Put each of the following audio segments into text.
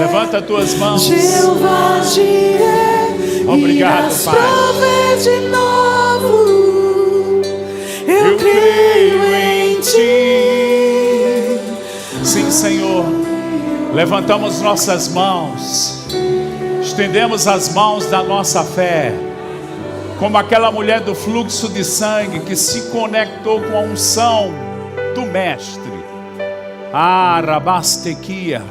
Levanta as tuas mãos. Jeová Jireh, Obrigado, Pai. prover de novo. Eu creio em ti. Sim, Senhor. Levantamos nossas mãos. Estendemos as mãos da nossa fé. Como aquela mulher do fluxo de sangue que se conectou com a unção do Mestre. Rabastequia.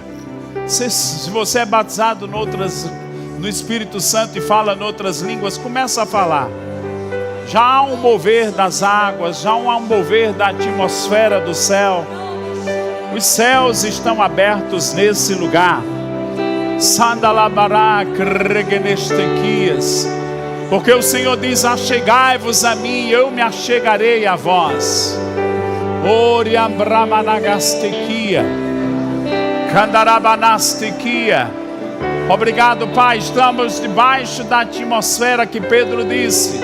Se você é batizado no Espírito Santo e fala em outras línguas, começa a falar. Já há um mover das águas, já há um mover da atmosfera do céu. Os céus estão abertos nesse lugar. Sandalabarak regenestequias. Porque o Senhor diz: achegai-vos a mim, e eu me achegarei a vós. Oriambramanagastequia. Candarabanastequia. Obrigado, Pai. Estamos debaixo da atmosfera que Pedro disse.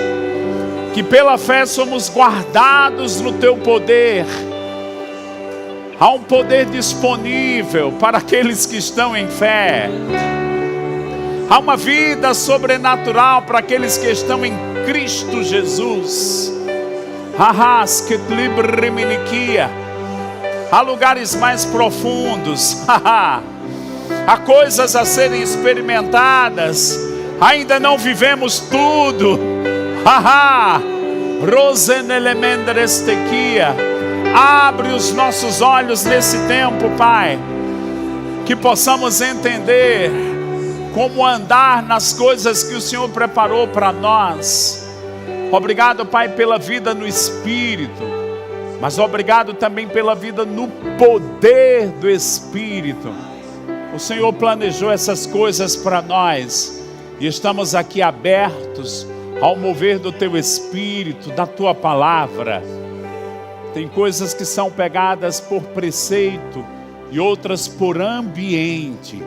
Que pela fé somos guardados no teu poder. Há um poder disponível para aqueles que estão em fé. Há uma vida sobrenatural para aqueles que estão em Cristo Jesus. Há lugares mais profundos. Há coisas a serem experimentadas. Ainda não vivemos tudo. Abre os nossos olhos nesse tempo, Pai. Que possamos entender como andar nas coisas que o Senhor preparou para nós. Obrigado, Pai, pela vida no Espírito, mas obrigado também pela vida no poder do Espírito. O Senhor planejou essas coisas para nós e estamos aqui abertos ao mover do Teu Espírito, da Tua Palavra. Tem coisas que são pegadas por preceito e outras por ambiente.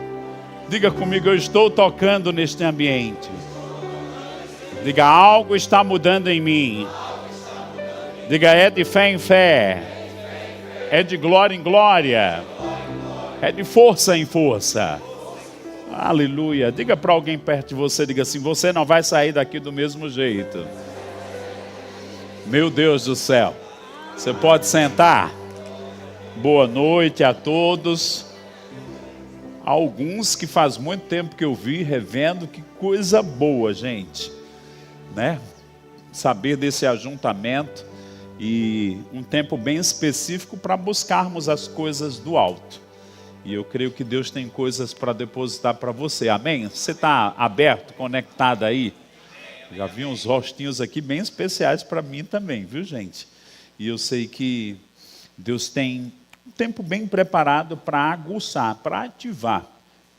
Diga comigo: eu estou tocando neste ambiente. Diga: algo está mudando em mim. Diga: é de fé em fé. É de glória em glória. É de força em força. Aleluia. Diga para alguém perto de você, diga assim: você não vai sair daqui do mesmo jeito. Meu Deus do céu. Você pode sentar. Boa noite a todos. Alguns que faz muito tempo que eu vi, revendo, que coisa boa, gente, né? Saber desse ajuntamento e um tempo bem específico para buscarmos as coisas do alto. E eu creio que Deus tem coisas para depositar para você, amém? Você está aberto, conectado aí? Já vi uns rostinhos aqui bem especiais para mim também, viu, gente? E eu sei que Deus tem um tempo bem preparado para aguçar, para ativar,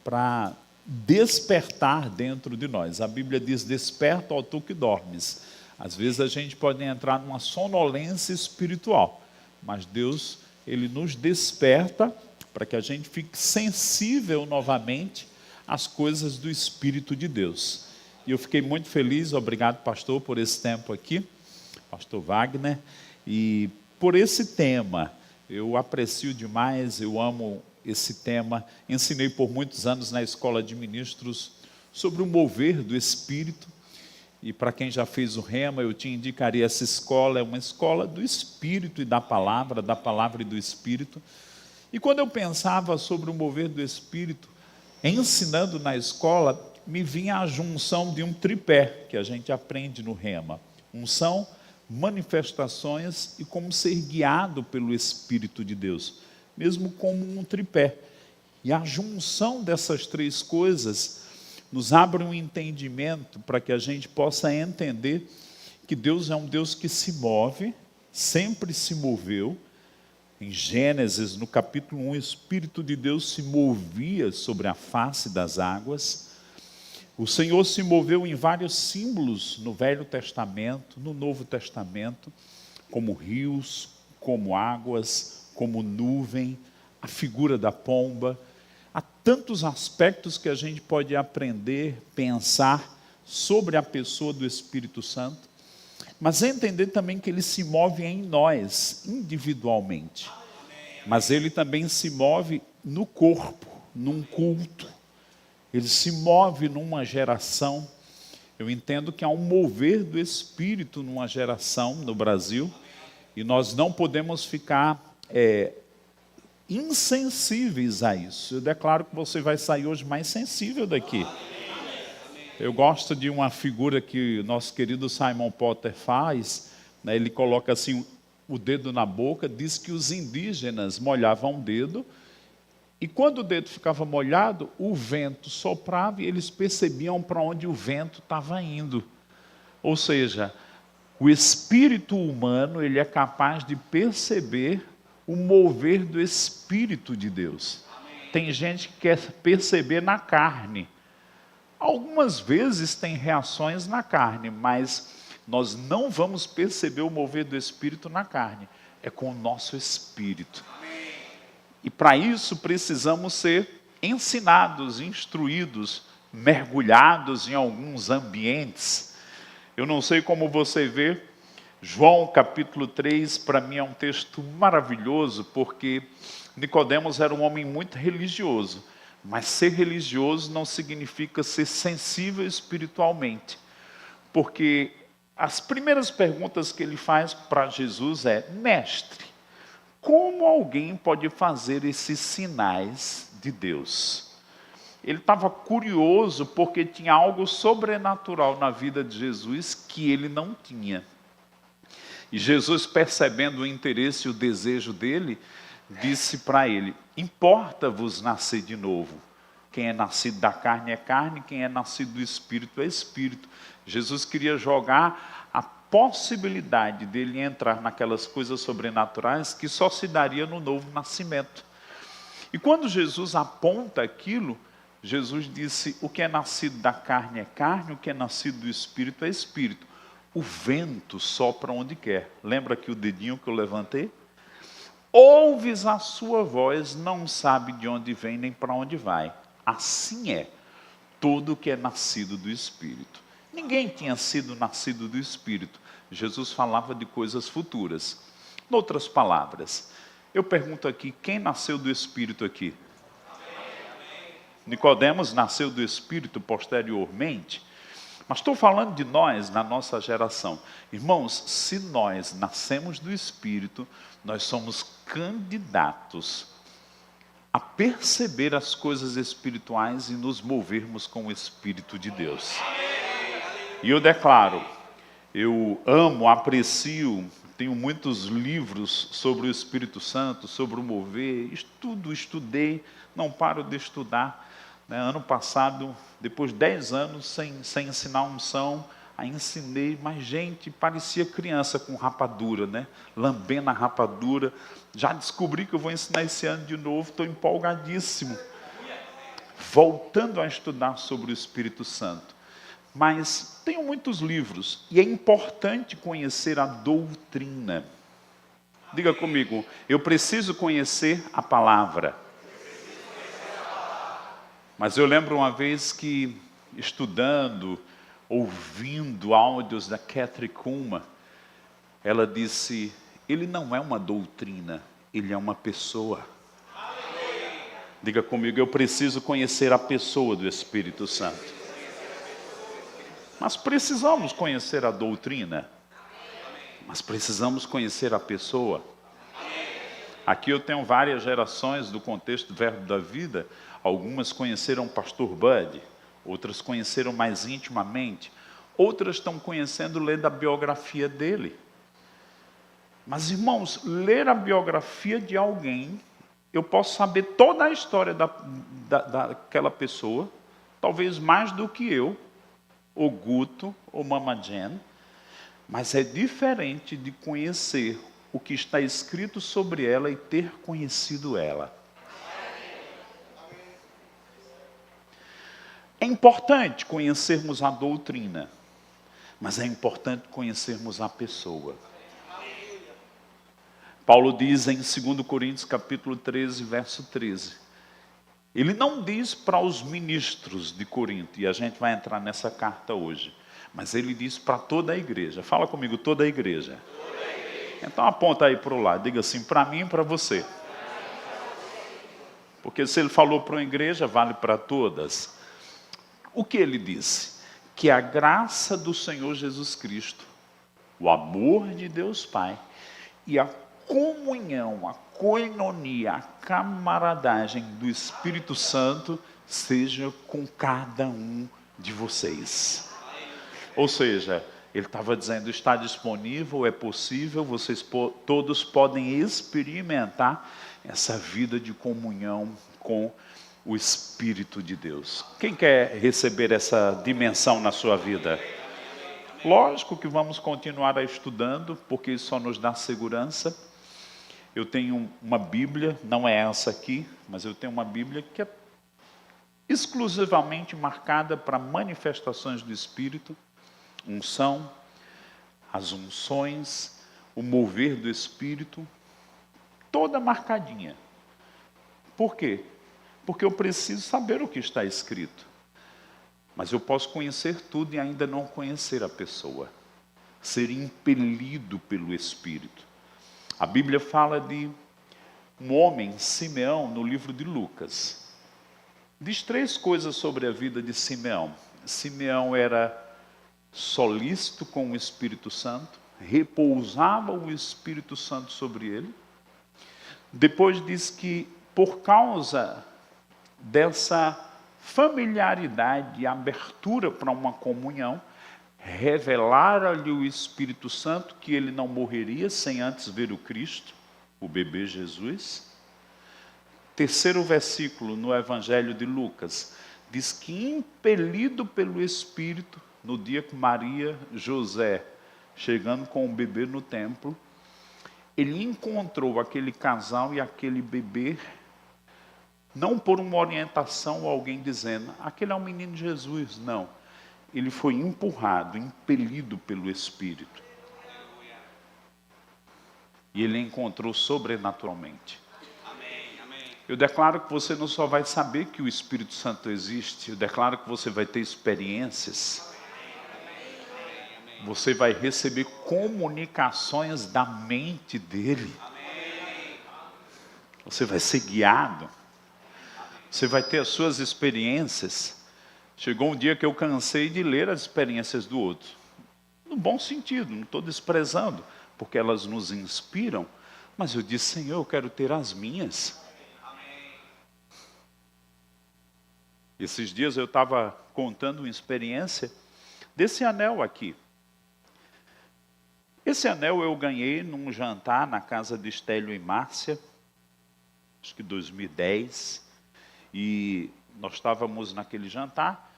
para despertar dentro de nós. A Bíblia diz: desperta, ó tu que dormes. Às vezes a gente pode entrar numa sonolência espiritual, mas Deus, Ele nos desperta para que a gente fique sensível novamente às coisas do Espírito de Deus. E eu fiquei muito feliz, obrigado, pastor, por esse tempo aqui, pastor Wagner, e por esse tema. Eu aprecio demais, eu amo esse tema. Ensinei por muitos anos na escola de ministros sobre o mover do Espírito. E para quem já fez o rema, eu te indicaria essa escola. É uma escola do Espírito e da palavra e do Espírito. E quando eu pensava sobre o mover do Espírito, ensinando na escola, me vinha a junção de um tripé que a gente aprende no rema. Unção, manifestações e como ser guiado pelo Espírito de Deus, mesmo como um tripé. E a junção dessas três coisas nos abre um entendimento para que a gente possa entender que Deus é um Deus que se move, sempre se moveu. Em Gênesis, no capítulo 1, o Espírito de Deus se movia sobre a face das águas. O Senhor se moveu em vários símbolos no Velho Testamento, no Novo Testamento, como rios, como águas, como nuvem, a figura da pomba. Há tantos aspectos que a gente pode aprender, pensar sobre a pessoa do Espírito Santo, mas entender também que ele se move em nós, individualmente. Mas ele também se move no corpo, num culto. ele se move numa geração. Eu entendo que há um mover do Espírito numa geração no Brasil, e nós não podemos ficar insensíveis a isso. Eu declaro que você vai sair hoje mais sensível daqui. Eu gosto de uma figura que o nosso querido Simon Potter faz, né? Ele coloca assim o dedo na boca, diz que os indígenas molhavam o dedo, e quando o dedo ficava molhado, o vento soprava e eles percebiam para onde o vento estava indo. Ou seja, o espírito humano, ele é capaz de perceber o mover do Espírito de Deus. Tem gente que quer perceber na carne. Algumas vezes tem reações na carne, mas nós não vamos perceber o mover do Espírito na carne. É com o nosso espírito. E para isso precisamos ser ensinados, instruídos, mergulhados em alguns ambientes. Eu não sei como você vê, João capítulo 3, para mim é um texto maravilhoso, porque Nicodemos era um homem muito religioso, mas ser religioso não significa ser sensível espiritualmente, porque as primeiras perguntas que ele faz para Jesus é: mestre, como alguém pode fazer esses sinais de Deus? Ele estava curioso porque tinha algo sobrenatural na vida de Jesus que ele não tinha. E Jesus, percebendo o interesse e o desejo dele, disse para ele: importa-vos nascer de novo. Quem é nascido da carne é carne, quem é nascido do Espírito é Espírito. Jesus queria jogar a possibilidade dele entrar naquelas coisas sobrenaturais que só se daria no novo nascimento. E quando Jesus aponta aquilo, Jesus disse: o que é nascido da carne é carne, o que é nascido do Espírito é Espírito. O vento sopra onde quer. Lembra aqui o dedinho que eu levantei? Ouves a sua voz, não sabe de onde vem nem para onde vai. Assim é todo o que é nascido do Espírito. Ninguém tinha sido nascido do Espírito. Jesus falava de coisas futuras. Em outras palavras, eu pergunto aqui, quem nasceu do Espírito aqui? Nicodemos nasceu do Espírito posteriormente. Mas estou falando de nós, na nossa geração. Irmãos, se nós nascemos do Espírito, nós somos candidatos a perceber as coisas espirituais e nos movermos com o Espírito de Deus. E eu declaro, eu amo, aprecio, tenho muitos livros sobre o Espírito Santo, sobre o mover, estudei, não paro de estudar. Ano passado, depois de 10 anos sem ensinar unção, aí ensinei, mas gente, parecia criança com rapadura, né? Lambendo a rapadura. Já descobri que eu vou ensinar esse ano de novo, estou empolgadíssimo. Voltando a estudar sobre o Espírito Santo. Mas tenho muitos livros, e é importante conhecer a doutrina. Diga comigo, eu preciso conhecer a palavra. Mas eu lembro uma vez que, estudando, ouvindo áudios da Kathryn Kuhlman, ela disse: ele não é uma doutrina, ele é uma pessoa. Diga comigo, eu preciso conhecer a pessoa do Espírito Santo. Mas precisamos conhecer a doutrina, mas precisamos conhecer a pessoa. Aqui eu tenho várias gerações do contexto Verbo da Vida. Algumas conheceram o pastor Bud, outras conheceram mais intimamente, outras estão conhecendo lendo a biografia dele. Mas, irmãos, ler a biografia de alguém, eu posso saber toda a história daquela pessoa, talvez mais do que eu, ou Guto, ou Mama Jen, mas é diferente de conhecer o que está escrito sobre ela e ter conhecido ela. É importante conhecermos a doutrina, mas é importante conhecermos a pessoa. Paulo diz em 2 Coríntios capítulo 13, verso 13. Ele não diz para os ministros de Corinto, e a gente vai entrar nessa carta hoje, mas ele diz para toda a igreja. Fala comigo, toda a igreja. Então aponta aí para o lado, diga assim, para mim e para você. Porque se ele falou para uma igreja, vale para todas. O que ele disse? Que a graça do Senhor Jesus Cristo, o amor de Deus Pai e a comunhão, a coinonia, a camaradagem do Espírito Santo seja com cada um de vocês. Ou seja, ele estava dizendo, está disponível, é possível, vocês todos podem experimentar essa vida de comunhão com o Espírito de Deus. Quem quer receber essa dimensão na sua vida? Lógico que vamos continuar estudando, porque isso só nos dá segurança. Eu tenho uma Bíblia, não é essa aqui, mas eu tenho uma Bíblia que é exclusivamente marcada para manifestações do Espírito, unção, as unções, o mover do Espírito, toda marcadinha. Por quê? Porque eu preciso saber o que está escrito. Mas eu posso conhecer tudo e ainda não conhecer a pessoa. Ser impelido pelo Espírito. A Bíblia fala de um homem, Simeão, no livro de Lucas. Diz 3 coisas sobre a vida de Simeão. Simeão era solícito com o Espírito Santo, repousava o Espírito Santo sobre ele. Depois diz que por causa dessa familiaridade e abertura para uma comunhão, revelara-lhe o Espírito Santo que ele não morreria sem antes ver o Cristo, o bebê Jesus. 3º versículo no Evangelho de Lucas, diz que impelido pelo Espírito, no dia que Maria, José, chegando com o bebê no templo, ele encontrou aquele casal e aquele bebê, não por uma orientação ou alguém dizendo, aquele é o menino Jesus, não. Ele foi empurrado, impelido pelo Espírito. E ele encontrou sobrenaturalmente. Eu declaro que você não só vai saber que o Espírito Santo existe, eu declaro que você vai ter experiências. Você vai receber comunicações da mente dele. Você vai ser guiado. Você vai ter as suas experiências. Chegou um dia que eu cansei de ler as experiências do outro. No bom sentido, não estou desprezando, porque elas nos inspiram. Mas eu disse, Senhor, eu quero ter as minhas. Esses dias eu estava contando uma experiência desse anel aqui. Esse anel eu ganhei num jantar na casa de Estélio e Márcia, acho que 2010, e nós estávamos naquele jantar,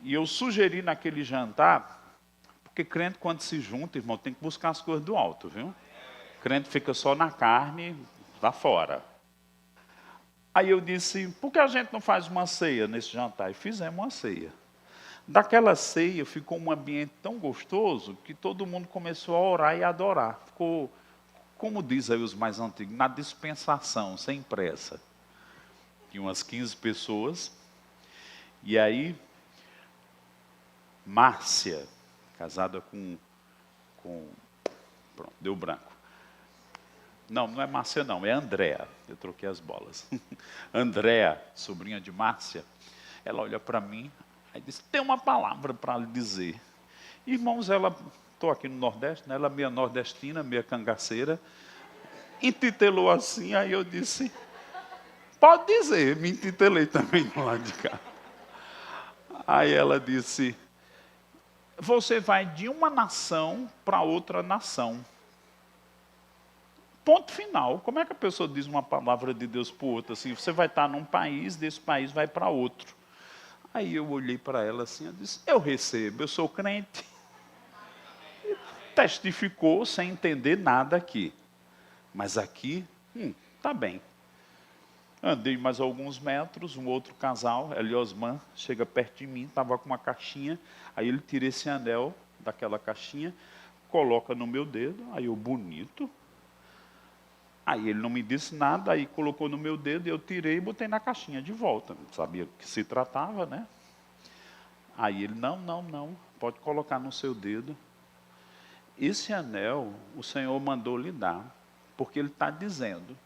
e eu sugeri naquele jantar, porque crente quando se junta, irmão, tem que buscar as coisas do alto, viu? Crente fica só na carne, lá fora. Aí eu disse, por que a gente não faz uma ceia nesse jantar? E fizemos uma ceia. Daquela ceia ficou um ambiente tão gostoso que todo mundo começou a orar e adorar. Ficou, como diz aí os mais antigos, na dispensação, sem pressa. Tinha umas 15 pessoas. E aí, Márcia, casada com pronto, deu branco. Não é Márcia não, é Andréa. Eu troquei as bolas. Andréa, sobrinha de Márcia, ela olha para mim, aí disse, tem uma palavra para lhe dizer. Irmãos, estou aqui no Nordeste, né? Ela é meia nordestina, meia cangaceira, intitelou assim, aí eu disse, pode dizer, me intitelei também do lado de cá. Aí ela disse, você vai de uma nação para outra nação. Ponto final. Como é que a pessoa diz uma palavra de Deus para o outro? Assim, você vai estar num país, desse país vai para outro. Aí eu olhei para ela assim, eu disse, eu recebo, eu sou crente. E testificou sem entender nada aqui. Mas aqui, tá bem. Andei mais alguns metros, um outro casal, Eliosman, chega perto de mim, estava com uma caixinha, aí ele tira esse anel daquela caixinha, coloca no meu dedo, aí eu, bonito. Aí ele não me disse nada, aí colocou no meu dedo, eu tirei e botei na caixinha de volta. Não sabia o que se tratava, né? Aí ele, não, pode colocar no seu dedo. Esse anel, o Senhor mandou lhe dar, porque Ele está dizendo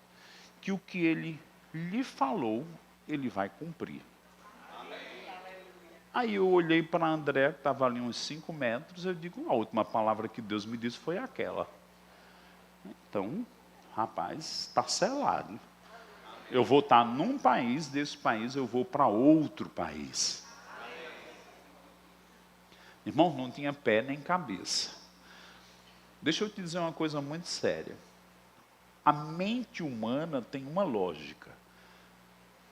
que o que Ele lhe falou, Ele vai cumprir. Aí eu olhei para André, que estava ali uns 5 metros, eu digo, a última palavra que Deus me disse foi aquela. Então, rapaz, está selado. Eu vou estar num país, desse país eu vou para outro país. Irmão, não tinha pé nem cabeça. Deixa eu te dizer uma coisa muito séria. A mente humana tem uma lógica,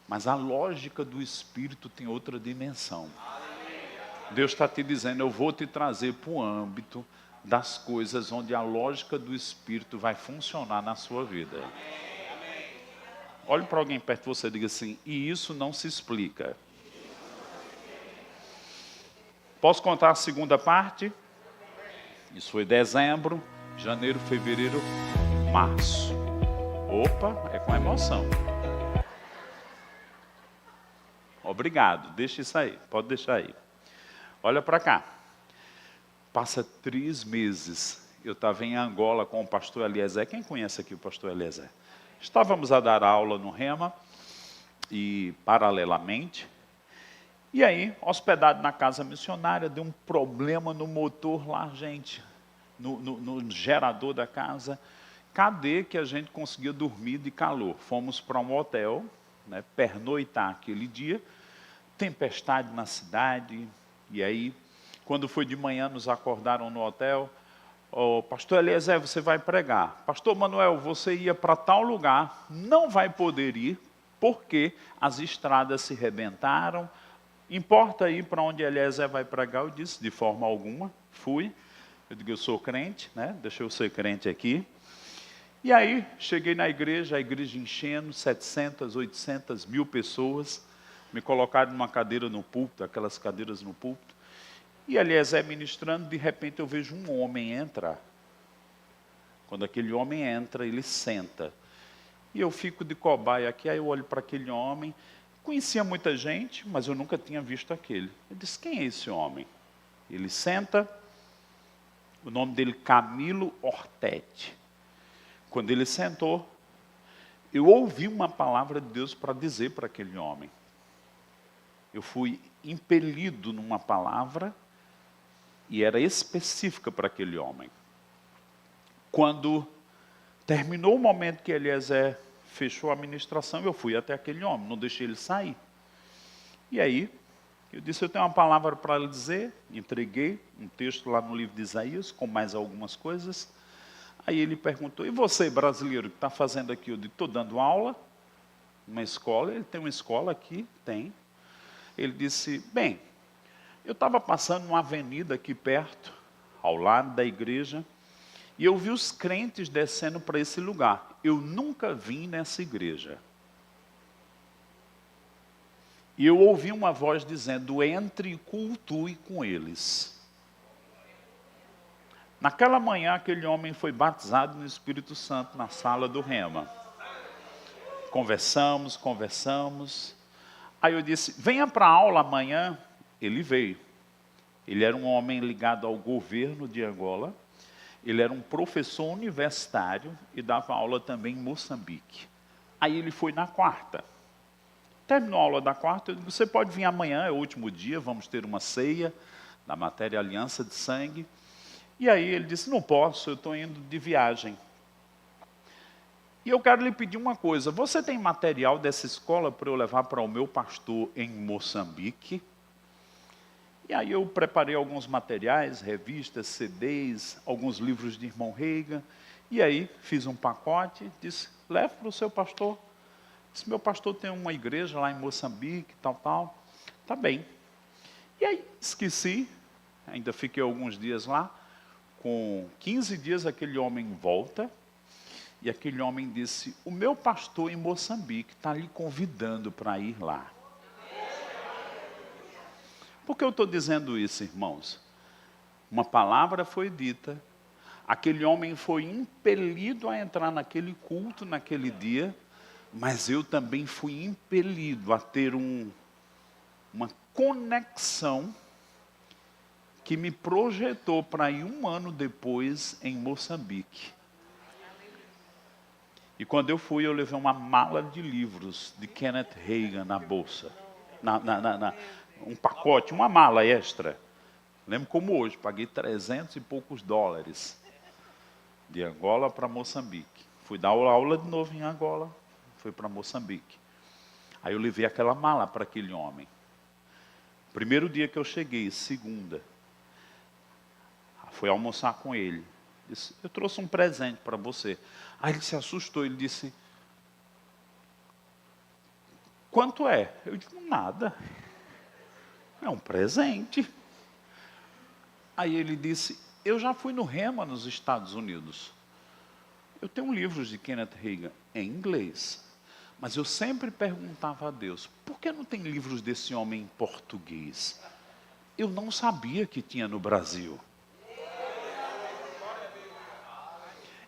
mas a lógica do Espírito tem outra dimensão. Deus está te dizendo, eu vou te trazer para o âmbito das coisas onde a lógica do Espírito vai funcionar na sua vida. Olhe para alguém perto de você e diga assim, e isso não se explica. Posso contar a segunda parte? Isso foi dezembro, janeiro, fevereiro, março. Opa, é com emoção. Obrigado, deixa isso aí, pode deixar aí. Olha para cá. Passa 3 meses, eu estava em Angola com o pastor Eliezer. Quem conhece aqui o pastor Eliezer? Estávamos a dar aula no Rema, e paralelamente, e aí, hospedado na casa missionária, deu um problema no motor lá, gente, no gerador da casa. Cadê que a gente conseguia dormir de calor? Fomos para um hotel, né, pernoitar aquele dia, tempestade na cidade, e aí, quando foi de manhã, nos acordaram no hotel, pastor Eliezer, você vai pregar. Pastor Manuel, você ia para tal lugar, não vai poder ir, porque as estradas se rebentaram. Importa ir para onde Eliezer vai pregar? Eu disse, de forma alguma, fui. Eu digo, eu sou crente, né? Deixa eu ser crente aqui. E aí, cheguei na igreja, a igreja enchendo, 700, 800, 1000 pessoas. Me colocaram numa cadeira no púlpito, aquelas cadeiras no púlpito. E Eliezer ministrando, de repente eu vejo um homem entrar. Quando aquele homem entra, ele senta. E eu fico de cobaia aqui, aí eu olho para aquele homem. Conhecia muita gente, mas eu nunca tinha visto aquele. Eu disse, quem é esse homem? Ele senta, o nome dele Camilo Ortetti. Quando ele sentou, eu ouvi uma palavra de Deus para dizer para aquele homem. Eu fui impelido numa palavra, e era específica para aquele homem. Quando terminou o momento que Eliezer fechou a ministração, eu fui até aquele homem, não deixei ele sair. E aí, eu disse, eu tenho uma palavra para lhe dizer, entreguei um texto lá no livro de Isaías, com mais algumas coisas. Aí ele perguntou, e você, brasileiro, que está fazendo aqui? Eu disse, estou dando aula, numa escola. Ele tem uma escola aqui? Tem. Ele disse, bem, eu estava passando numa avenida aqui perto, ao lado da igreja, e eu vi os crentes descendo para esse lugar. Eu nunca vim nessa igreja. E eu ouvi uma voz dizendo, entre e cultue com eles. Naquela manhã, aquele homem foi batizado no Espírito Santo, na sala do Rema. Conversamos. Aí eu disse, venha para a aula amanhã. Ele veio. Ele era um homem ligado ao governo de Angola. Ele era um professor universitário e dava aula também em Moçambique. Aí ele foi na quarta. Terminou a aula da quarta, eu disse, você pode vir amanhã, é o último dia, vamos ter uma ceia da matéria Aliança de Sangue. E aí ele disse, não posso, eu estou indo de viagem. E eu quero lhe pedir uma coisa, você tem material dessa escola para eu levar para o meu pastor em Moçambique? E aí eu preparei alguns materiais, revistas, CDs, alguns livros de irmão Reagan. E aí fiz um pacote, disse, leve para o seu pastor. Disse, meu pastor tem uma igreja lá em Moçambique, tal. Tá bem. E aí esqueci, ainda fiquei alguns dias lá. Com 15 dias aquele homem volta. E aquele homem disse, o meu pastor em Moçambique está lhe convidando para ir lá. Por que eu estou dizendo isso, irmãos? Uma palavra foi dita, aquele homem foi impelido a entrar naquele culto, naquele dia, mas eu também fui impelido a ter uma conexão que me projetou para ir 1 ano depois em Moçambique. E quando eu fui, eu levei uma mala de livros de Kenneth Reagan na bolsa, um pacote, uma mala extra. Lembro como hoje, paguei 300 e poucos dólares. De Angola para Moçambique. Fui dar aula de novo em Angola, fui para Moçambique. Aí eu levei aquela mala para aquele homem. Primeiro dia que eu cheguei, segunda, fui almoçar com ele. Disse, eu trouxe um presente para você. Aí ele se assustou, ele disse, quanto é? Eu disse, nada. É um presente. Aí ele disse, eu já fui no Rema nos Estados Unidos. Eu tenho livros de Kenneth Hagin em inglês. Mas eu sempre perguntava a Deus, por que não tem livros desse homem em português? Eu não sabia que tinha no Brasil.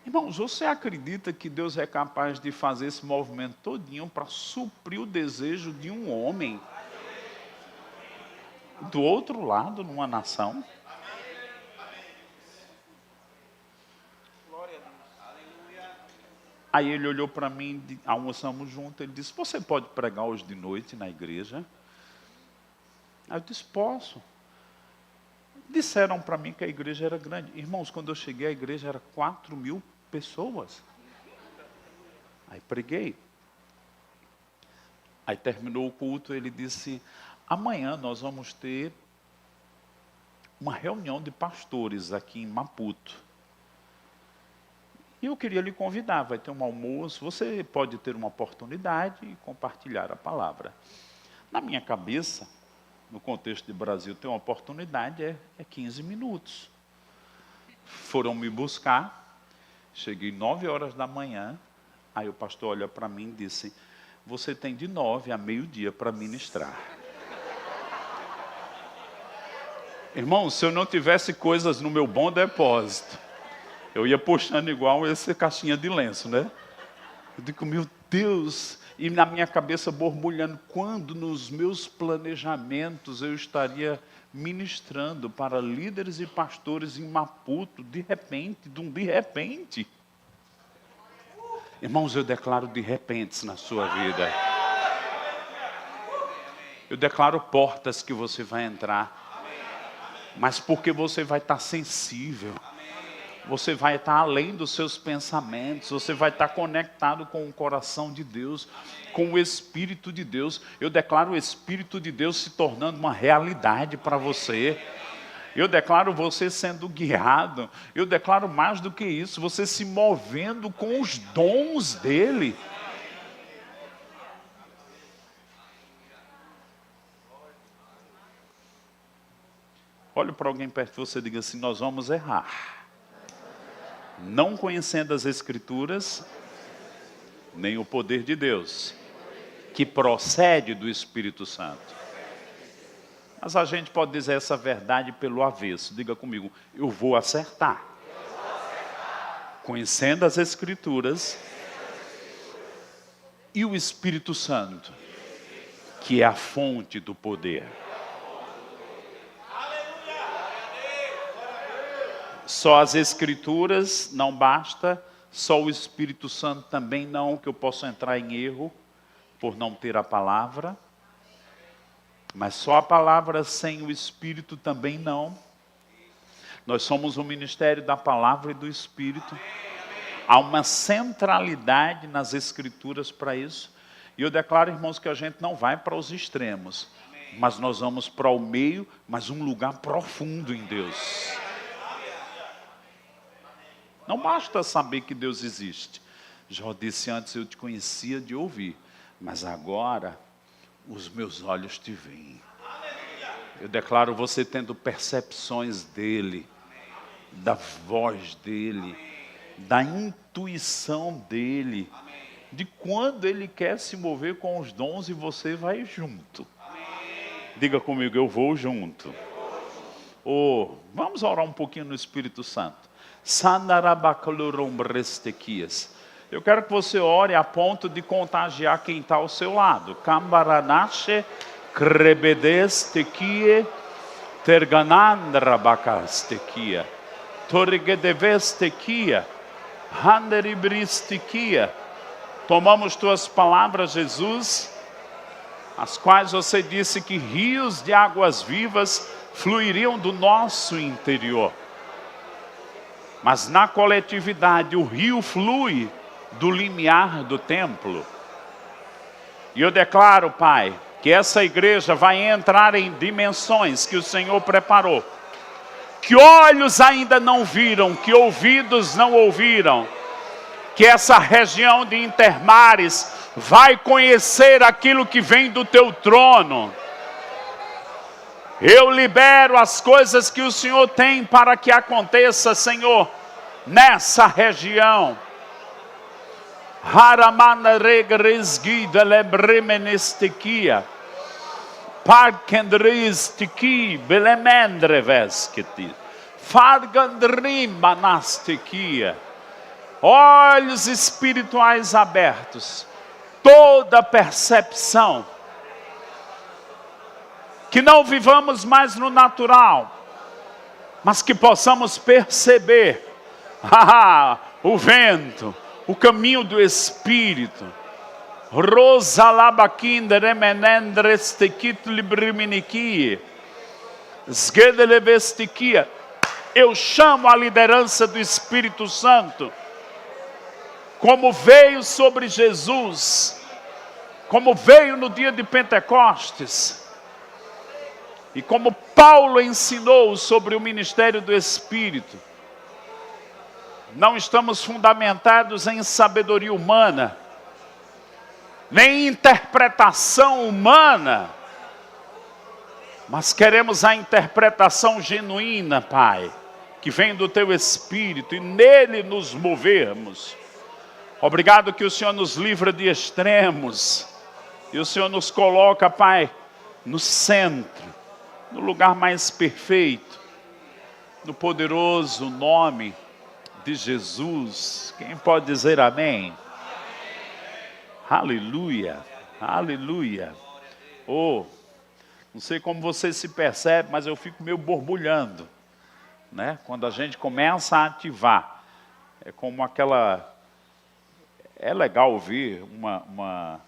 Irmãos, você acredita que Deus é capaz de fazer esse movimento todinho para suprir o desejo de um homem do outro lado, numa nação? Aí ele olhou para mim, almoçamos juntos, ele disse, você pode pregar hoje de noite na igreja? Aí eu disse, posso. Disseram para mim que a igreja era grande. Irmãos, quando eu cheguei, a igreja era 4.000 pessoas. Aí preguei. Aí terminou o culto, ele disse, amanhã nós vamos ter uma reunião de pastores aqui em Maputo. E eu queria lhe convidar, vai ter um almoço, você pode ter uma oportunidade e compartilhar a palavra. Na minha cabeça, no contexto de Brasil, ter uma oportunidade é 15 minutos. Foram me buscar, cheguei 9 horas da manhã, aí o pastor olha para mim e disse, você tem de 9 a meio-dia para ministrar. Irmão, se eu não tivesse coisas no meu bom depósito, eu ia puxando igual essa caixinha de lenço, né? Eu digo, meu Deus, e na minha cabeça borbulhando, quando nos meus planejamentos eu estaria ministrando para líderes e pastores em Maputo, de repente. Irmãos, eu declaro de repentes na sua vida. Eu declaro portas que você vai entrar, mas porque você vai estar sensível. Você vai estar além dos seus pensamentos, você vai estar conectado com o coração de Deus, com o Espírito de Deus. Eu declaro o Espírito de Deus se tornando uma realidade para você. Eu declaro você sendo guiado. Eu declaro mais do que isso, você se movendo com os dons dEle. Olhe para alguém perto de você e diga assim, nós vamos errar. Não conhecendo as Escrituras, nem o poder de Deus, que procede do Espírito Santo. Mas a gente pode dizer essa verdade pelo avesso. Diga comigo, eu vou acertar. Conhecendo as Escrituras e o Espírito Santo, que é a fonte do poder. Só as Escrituras não basta, só o Espírito Santo também não, que eu posso entrar em erro por não ter a palavra. Mas só a palavra sem o Espírito também não. Nós somos o ministério da palavra e do Espírito. Há uma centralidade nas Escrituras para isso. E eu declaro, irmãos, que a gente não vai para os extremos, mas nós vamos para o meio, mas um lugar profundo em Deus. Não basta saber que Deus existe. Jó disse antes, eu te conhecia de ouvir, mas agora os meus olhos te veem. Eu declaro você tendo percepções dEle, da voz dEle, da intuição dEle, de quando Ele quer se mover com os dons e você vai junto. Diga comigo, eu vou junto. Vamos orar um pouquinho no Espírito Santo. Eu quero que você ore a ponto de contagiar quem está ao seu lado. Cambaranache, Krebedestekie, Terganandrabacastekia, Torigedevestekia, Handeribristikia. Tomamos tuas palavras, Jesus, as quais você disse que rios de águas vivas fluiriam do nosso interior. Mas na coletividade o rio flui do limiar do templo. E eu declaro, Pai, que essa igreja vai entrar em dimensões que o Senhor preparou, que olhos ainda não viram, que ouvidos não ouviram, que essa região de Intermares vai conhecer aquilo que vem do teu trono. Eu libero as coisas que o Senhor tem para que aconteça, Senhor, nessa região. Haramana regresgida lebremenestequia. Parkendristiki belemendrevesketi. Fargandrimanastequia. Olhos espirituais abertos. Toda percepção. Que não vivamos mais no natural, mas que possamos perceber o vento, o caminho do Espírito. Rosalabakinda remenendrestekit libriminiquia. Sgedelevestiquia. Eu chamo a liderança do Espírito Santo, como veio sobre Jesus, como veio no dia de Pentecostes, e como Paulo ensinou sobre o ministério do Espírito. Não estamos fundamentados em sabedoria humana, nem interpretação humana, mas queremos a interpretação genuína, Pai, que vem do teu Espírito, e nele nos movermos. Obrigado que o Senhor nos livra de extremos, e o Senhor nos coloca, Pai, no centro, no lugar mais perfeito, no poderoso nome de Jesus. Quem pode dizer amém? Aleluia, aleluia. Oh, não sei como você se percebe, mas eu fico meio borbulhando, né? Quando a gente começa a ativar, é como aquela... É legal ver uma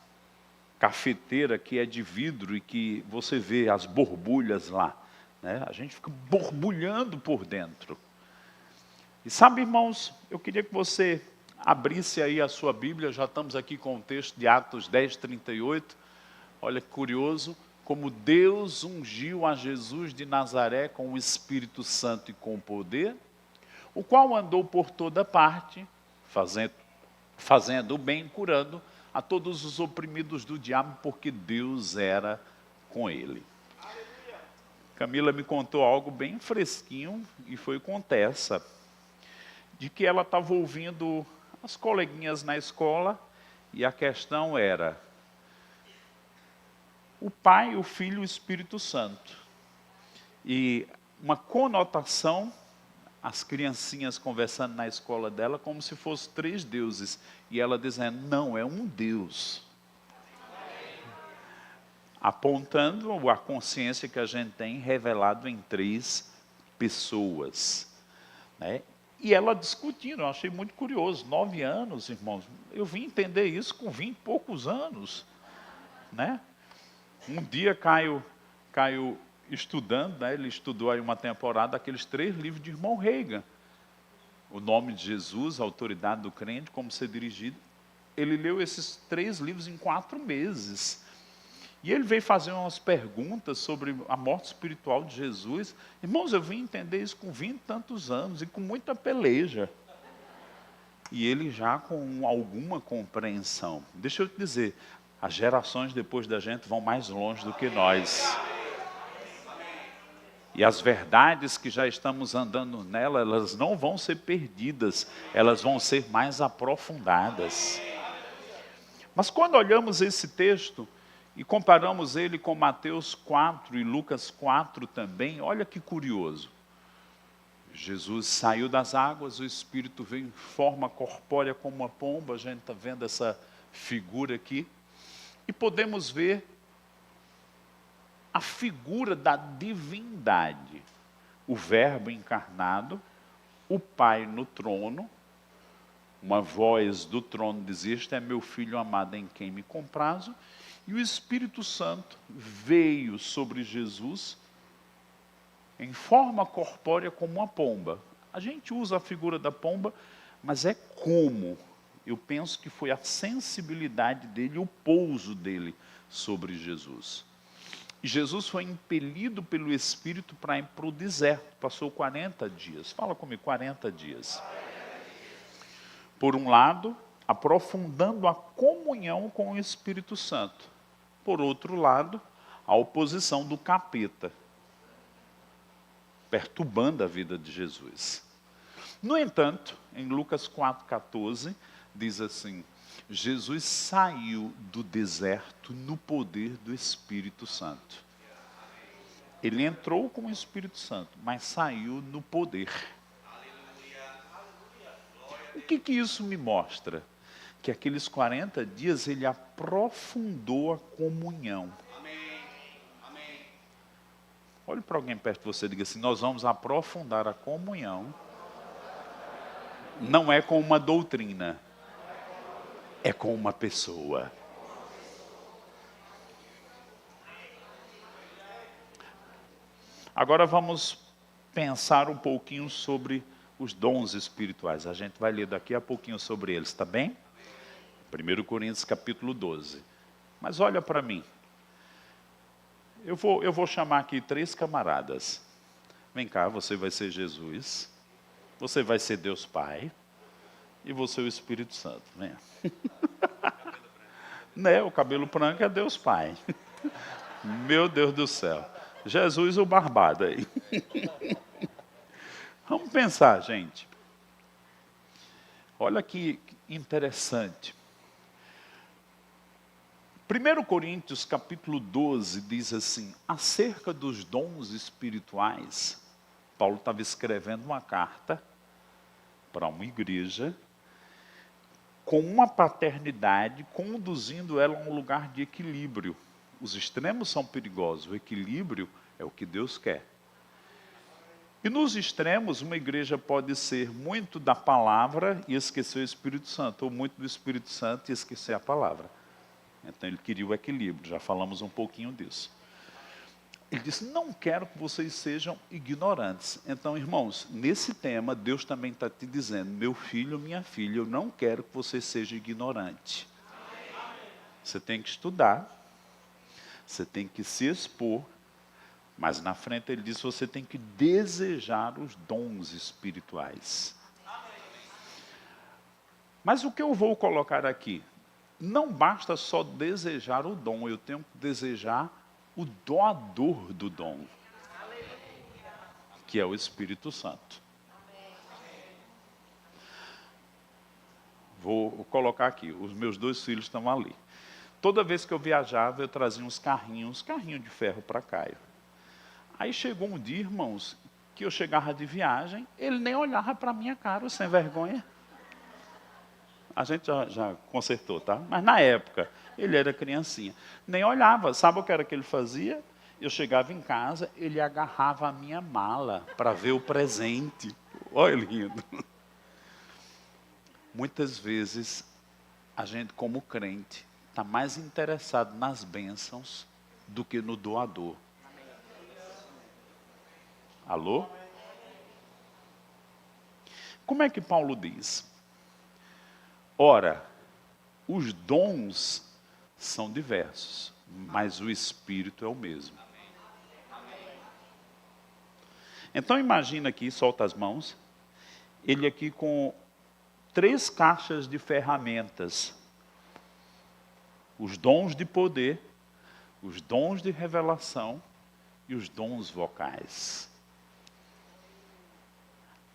cafeteira que é de vidro e que você vê as borbulhas lá, né? A gente fica borbulhando por dentro. E sabe, irmãos, eu queria que você abrisse aí a sua Bíblia. Já estamos aqui com o texto de Atos 10, 38. Olha que curioso, como Deus ungiu a Jesus de Nazaré com o Espírito Santo e com poder, o qual andou por toda parte, fazendo o bem, curando a todos os oprimidos do diabo, porque Deus era com ele. Camila me contou algo bem fresquinho, e foi com Tessa, de que ela estava ouvindo as coleguinhas na escola, e a questão era o Pai, o Filho e o Espírito Santo. E uma conotação, as criancinhas conversando na escola dela, como se fossem 3 deuses. E ela dizendo, não, é um Deus. Apontando a consciência que a gente tem revelado em 3 pessoas, né? E ela discutindo, eu achei muito curioso, 9 anos, irmãos, eu vim entender isso com 20 e poucos anos, né? Um dia Caio estudando, né? Ele estudou aí uma temporada, aqueles 3 livros de irmão Reagan, o nome de Jesus, a autoridade do crente, como ser dirigido. Ele leu esses 3 livros em 4 meses. E ele veio fazer umas perguntas sobre a morte espiritual de Jesus. Irmãos, eu vim entender isso com 20 e tantos anos e com muita peleja. E ele já com alguma compreensão. Deixa eu te dizer, as gerações depois da gente vão mais longe do que nós. E as verdades que já estamos andando nela, elas não vão ser perdidas, elas vão ser mais aprofundadas. Mas quando olhamos esse texto e comparamos ele com Mateus 4 e Lucas 4 também, olha que curioso. Jesus saiu das águas, o Espírito veio em forma corpórea como uma pomba, a gente está vendo essa figura aqui, e podemos ver a figura da divindade, o Verbo encarnado, o Pai no trono, uma voz do trono dizia, este é meu Filho amado em quem me comprazo, E o Espírito Santo veio sobre Jesus em forma corpórea como uma pomba. A gente usa a figura da pomba, mas é como. Eu penso que foi a sensibilidade dele, o pouso dele sobre Jesus. E Jesus foi impelido pelo Espírito para ir para o deserto. Passou 40 dias. Fala comigo, 40 dias. Por um lado, aprofundando a comunhão com o Espírito Santo. Por outro lado, a oposição do capeta, perturbando a vida de Jesus. No entanto, em Lucas 4,14, diz assim: Jesus saiu do deserto no poder do Espírito Santo. Ele entrou com o Espírito Santo, mas saiu no poder. O que isso me mostra? Que aqueles 40 dias ele aprofundou a comunhão. Olhe para alguém perto de você e diga assim: nós vamos aprofundar a comunhão. Não é com uma doutrina, é com uma pessoa. Agora vamos pensar um pouquinho sobre os dons espirituais. A gente vai ler daqui a pouquinho sobre eles, tá bem? 1 Coríntios capítulo 12. Mas olha para mim. Eu vou chamar aqui 3 camaradas. Vem cá, você vai ser Jesus. Você vai ser Deus Pai. E você é o Espírito Santo. Vem. Né? O cabelo branco é Deus Pai. Meu Deus do céu. Jesus o barbado aí. Vamos pensar, gente. Olha que interessante. 1 Coríntios capítulo 12 diz assim: acerca dos dons espirituais, Paulo estava escrevendo uma carta para uma igreja com uma paternidade, conduzindo ela a um lugar de equilíbrio. Os extremos são perigosos, o equilíbrio é o que Deus quer. E nos extremos, uma igreja pode ser muito da palavra e esquecer o Espírito Santo, ou muito do Espírito Santo e esquecer a palavra. Então ele queria o equilíbrio, já falamos um pouquinho disso. Ele disse: não quero que vocês sejam ignorantes. Então, irmãos, nesse tema, Deus também está te dizendo: meu filho, minha filha, eu não quero que você seja ignorante. Você tem que estudar, você tem que se expor, mas na frente ele diz: você tem que desejar os dons espirituais. Mas o que eu vou colocar aqui? Não basta só desejar o dom, eu tenho que desejar o doador do dom, que é o Espírito Santo. Vou colocar aqui, os meus 2 filhos estão ali. Toda vez que eu viajava, eu trazia uns carrinhos de ferro para Caio. Aí chegou um dia, irmãos, que eu chegava de viagem, ele nem olhava para a minha cara, sem vergonha. A gente já consertou, tá? Mas na época, ele era criancinha. Nem olhava. Sabe o que era que ele fazia? Eu chegava em casa, ele agarrava a minha mala para ver o presente. Olha, lindo. Muitas vezes, a gente como crente, está mais interessado nas bênçãos do que no doador. Alô? Como é que Paulo diz? Ora, os dons são diversos, mas o Espírito é o mesmo. Então imagina aqui, solta as mãos, ele aqui com 3 caixas de ferramentas. Os dons de poder, os dons de revelação e os dons vocais.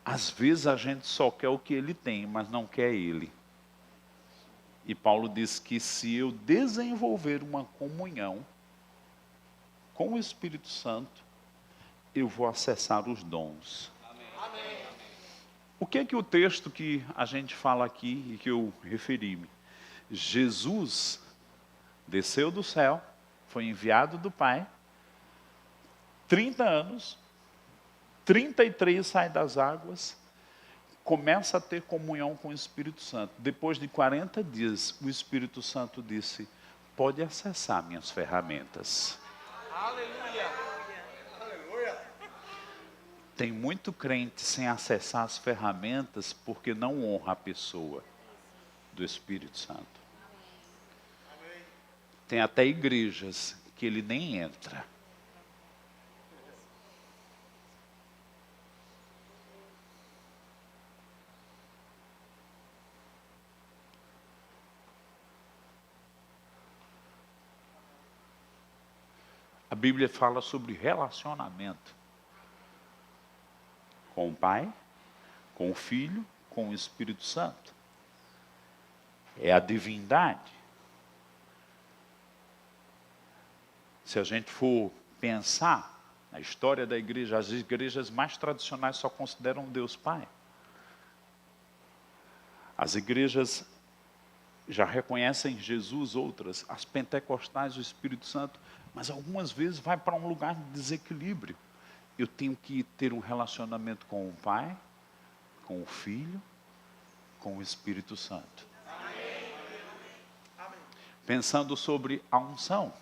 Às vezes a gente só quer o que ele tem, mas não quer ele. E Paulo diz que se eu desenvolver uma comunhão com o Espírito Santo, eu vou acessar os dons. Amém. O que é que o texto que a gente fala aqui e que eu referi-me? Jesus desceu do céu, foi enviado do Pai, 30 anos, 33 sai das águas, começa a ter comunhão com o Espírito Santo. Depois de 40 dias, o Espírito Santo disse: pode acessar minhas ferramentas. Tem muito crente sem acessar as ferramentas porque não honra a pessoa do Espírito Santo. Tem até igrejas que ele nem entra. A Bíblia fala sobre relacionamento com o Pai, com o Filho, com o Espírito Santo. É a divindade. Se a gente for pensar na história da igreja, as igrejas mais tradicionais só consideram Deus Pai. As igrejas já reconhecem Jesus, outras, as pentecostais, o Espírito Santo, mas algumas vezes vai para um lugar de desequilíbrio. Eu tenho que ter um relacionamento com o Pai, com o Filho, com o Espírito Santo. Pensando sobre a unção.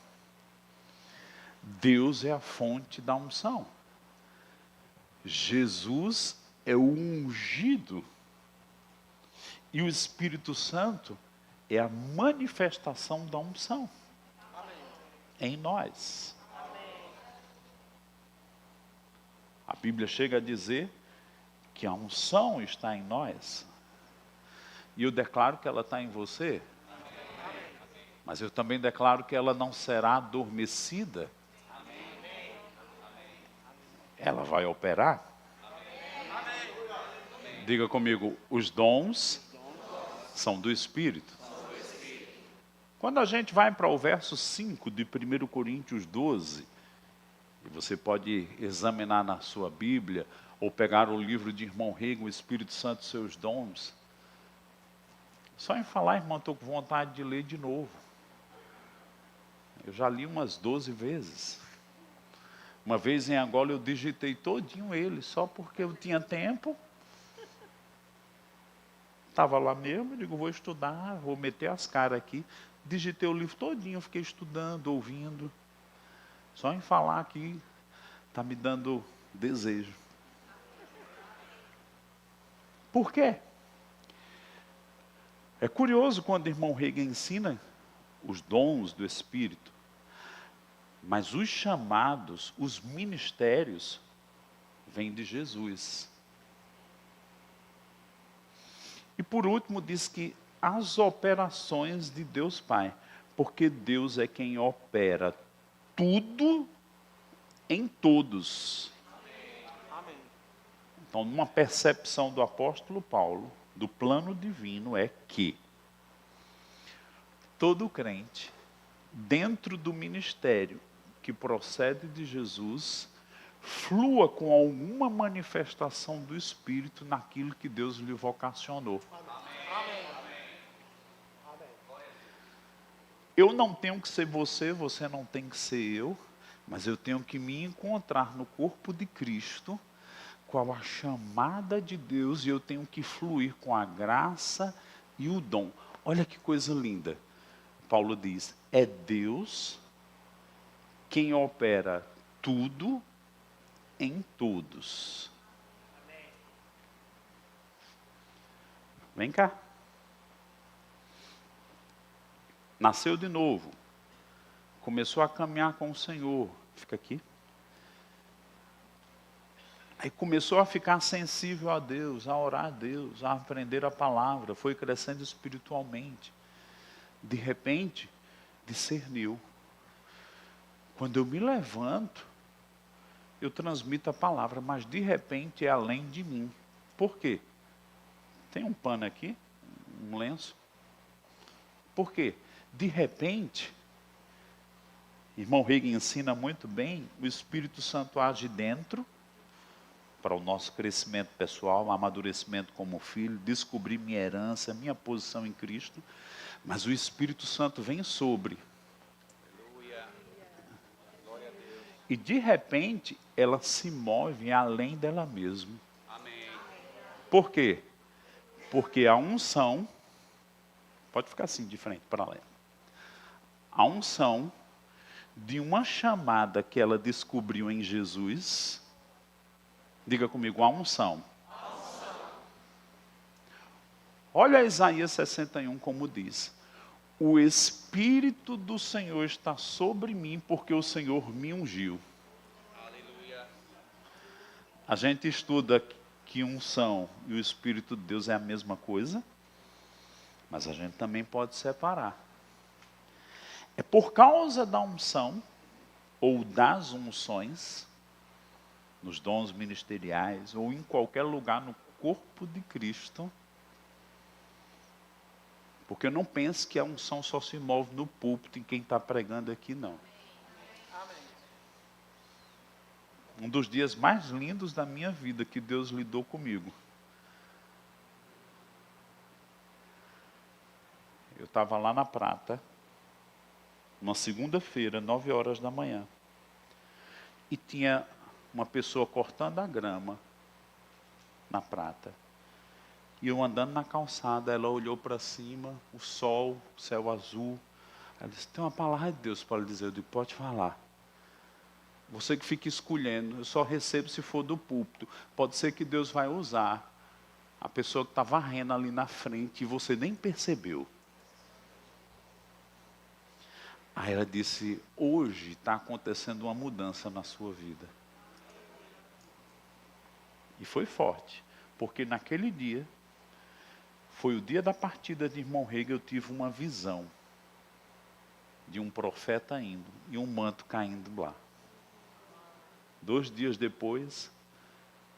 Deus é a fonte da unção. Jesus é o ungido. E o Espírito Santo é a manifestação da unção. Em nós. A Bíblia chega a dizer que a unção está em nós. E eu declaro que ela está em você. Mas eu também declaro que ela não será adormecida. Ela vai operar. Diga comigo, os dons são do Espírito. Quando a gente vai para o verso 5 de 1 Coríntios 12, e você pode examinar na sua Bíblia, ou pegar o livro de Irmão Rego, o Espírito Santo e seus dons. Só em falar, irmão, estou com vontade de ler de novo. Eu já li umas 12 vezes. Uma vez em Angola eu digitei todinho ele, só porque eu tinha tempo. Estava lá mesmo, eu digo, vou estudar, vou meter as caras aqui. Digitei o livro todinho, fiquei estudando, ouvindo. Só em falar aqui, está me dando desejo. Por quê? É curioso quando o irmão Rega ensina os dons do Espírito. Mas os chamados, os ministérios, vêm de Jesus. E por último diz que as operações de Deus Pai, porque Deus é quem opera tudo em todos. Amém. Então, numa percepção do apóstolo Paulo, do plano divino é que todo crente, dentro do ministério que procede de Jesus, flua com alguma manifestação do Espírito naquilo que Deus lhe vocacionou. Amém. Eu não tenho que ser você, você não tem que ser eu, mas eu tenho que me encontrar no corpo de Cristo, com a chamada de Deus, e eu tenho que fluir com a graça e o dom. Olha que coisa linda. Paulo diz, é Deus quem opera tudo em todos. Vem cá. Nasceu de novo. Começou a caminhar com o Senhor. Fica aqui. Aí começou a ficar sensível a Deus, a orar a Deus, a aprender a palavra. Foi crescendo espiritualmente. De repente, discerniu. Quando eu me levanto, eu transmito a palavra, mas de repente é além de mim. Por quê? Tem um pano aqui, um lenço. Por quê? De repente, irmão Rega ensina muito bem, o Espírito Santo age dentro, para o nosso crescimento pessoal, amadurecimento como filho, descobrir minha herança, minha posição em Cristo, mas o Espírito Santo vem sobre. E de repente, ela se move além dela mesma. Amém. Por quê? Porque a unção, pode ficar assim de frente, para lá. a unção de uma chamada que ela descobriu em Jesus. Diga comigo, a unção. Olha Isaías 61 como diz: o Espírito do Senhor está sobre mim, porque o Senhor me ungiu. Aleluia. A gente estuda que unção e o Espírito de Deus é a mesma coisa, mas a gente também pode separar. É por causa da unção, ou das unções, nos dons ministeriais, ou em qualquer lugar no corpo de Cristo. Porque não pense que a unção só se move no púlpito em quem está pregando aqui, não. Um dos dias mais lindos da minha vida que Deus lidou comigo. Eu estava lá na Prata, uma segunda-feira, 9 horas da manhã. E tinha uma pessoa cortando a grama na Prata. E eu andando na calçada, ela olhou para cima, o sol, o céu azul. Ela disse, tem uma palavra de Deus para lhe dizer. Eu disse, pode falar. Você que fica escolhendo, eu só recebo se for do púlpito. Pode ser que Deus vai usar a pessoa que está varrendo ali na frente e você nem percebeu. Aí ela disse, hoje está acontecendo uma mudança na sua vida. E foi forte, porque naquele dia, foi o dia da partida de irmão Hegel, eu tive uma visão de um profeta indo e um manto caindo lá. 2 dias depois,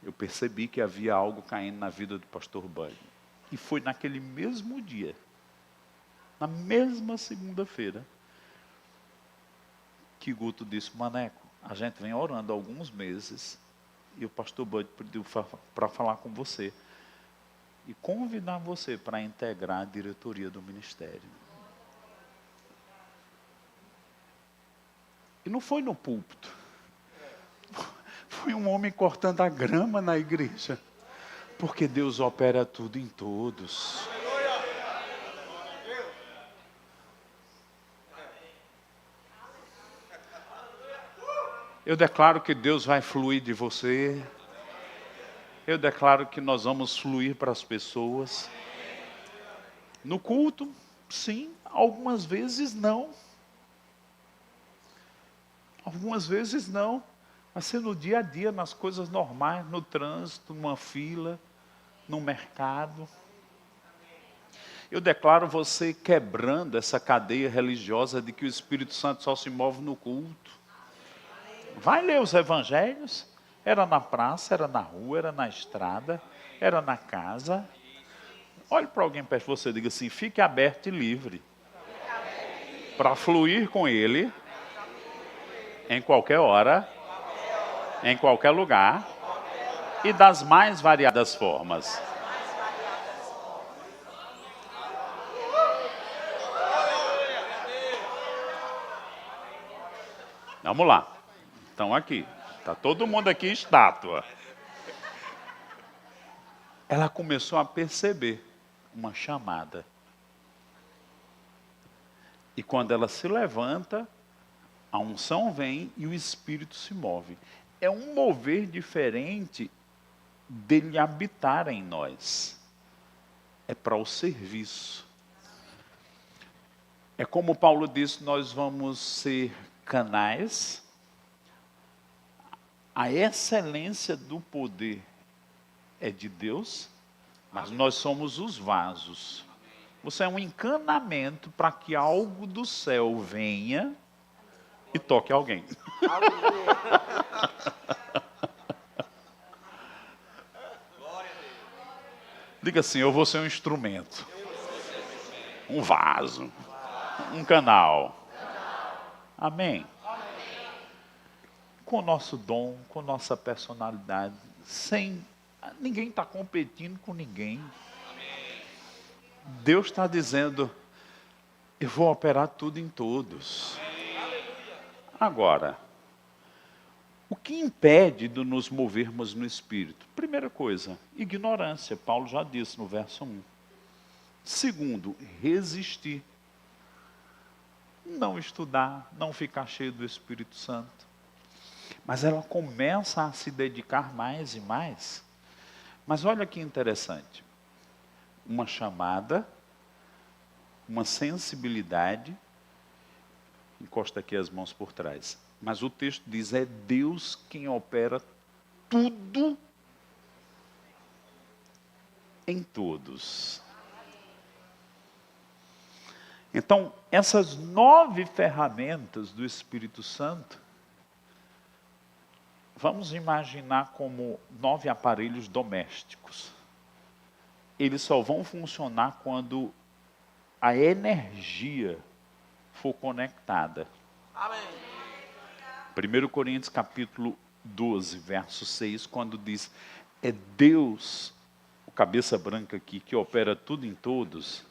eu percebi que havia algo caindo na vida do pastor Buddy. E foi naquele mesmo dia, na mesma segunda-feira, que Guto disse, Maneco, a gente vem orando há alguns meses e o pastor Buddy pediu para falar com você e convidar você para integrar a diretoria do ministério. E não foi no púlpito. Foi um homem cortando a grama na igreja. Porque Deus opera tudo em todos. Eu declaro que Deus vai fluir de você. Eu declaro que nós vamos fluir para as pessoas. No culto, sim. Algumas vezes não. Algumas vezes não. Vai ser no dia a dia, nas coisas normais, no trânsito, numa fila, no mercado. Eu declaro você quebrando essa cadeia religiosa de que o Espírito Santo só se move no culto. Vai ler os evangelhos. Era na praça, era na rua, era na estrada, era na casa. Olhe para alguém perto de você e diga assim, fique aberto e livre. Para fluir com Ele, em qualquer hora, em qualquer lugar, e das mais variadas formas. Vamos lá. Estão aqui. Está todo mundo aqui estátua. Ela começou a perceber uma chamada. E quando ela se levanta, a unção vem e o Espírito se move. É um mover diferente dele habitar em nós. É para o serviço. É como Paulo disse, nós vamos ser canais. A excelência do poder é de Deus, mas nós somos os vasos. Você é um encanamento para que algo do céu venha e toque alguém. Diga assim, eu vou ser um instrumento, um vaso, um canal. Amém? Com o nosso dom, com nossa personalidade, ninguém está competindo com ninguém. Deus está dizendo, eu vou operar tudo em todos. Agora, o que impede de nos movermos no Espírito? Primeira coisa, ignorância. Paulo já disse no verso 1. Segundo, resistir. não estudar, não ficar cheio do Espírito Santo. Mas ela começa a se dedicar mais e mais. Mas olha que interessante. Uma chamada, uma sensibilidade. Encosta aqui as mãos por trás. Mas o texto diz, é Deus quem opera tudo em todos. Então, essas 9 ferramentas do Espírito Santo, vamos imaginar como 9 aparelhos domésticos. Eles só vão funcionar quando a energia for conectada. Amém. 1 Coríntios capítulo 12, verso 6, quando diz, é Deus, o cabeça branca aqui, que opera tudo em todos.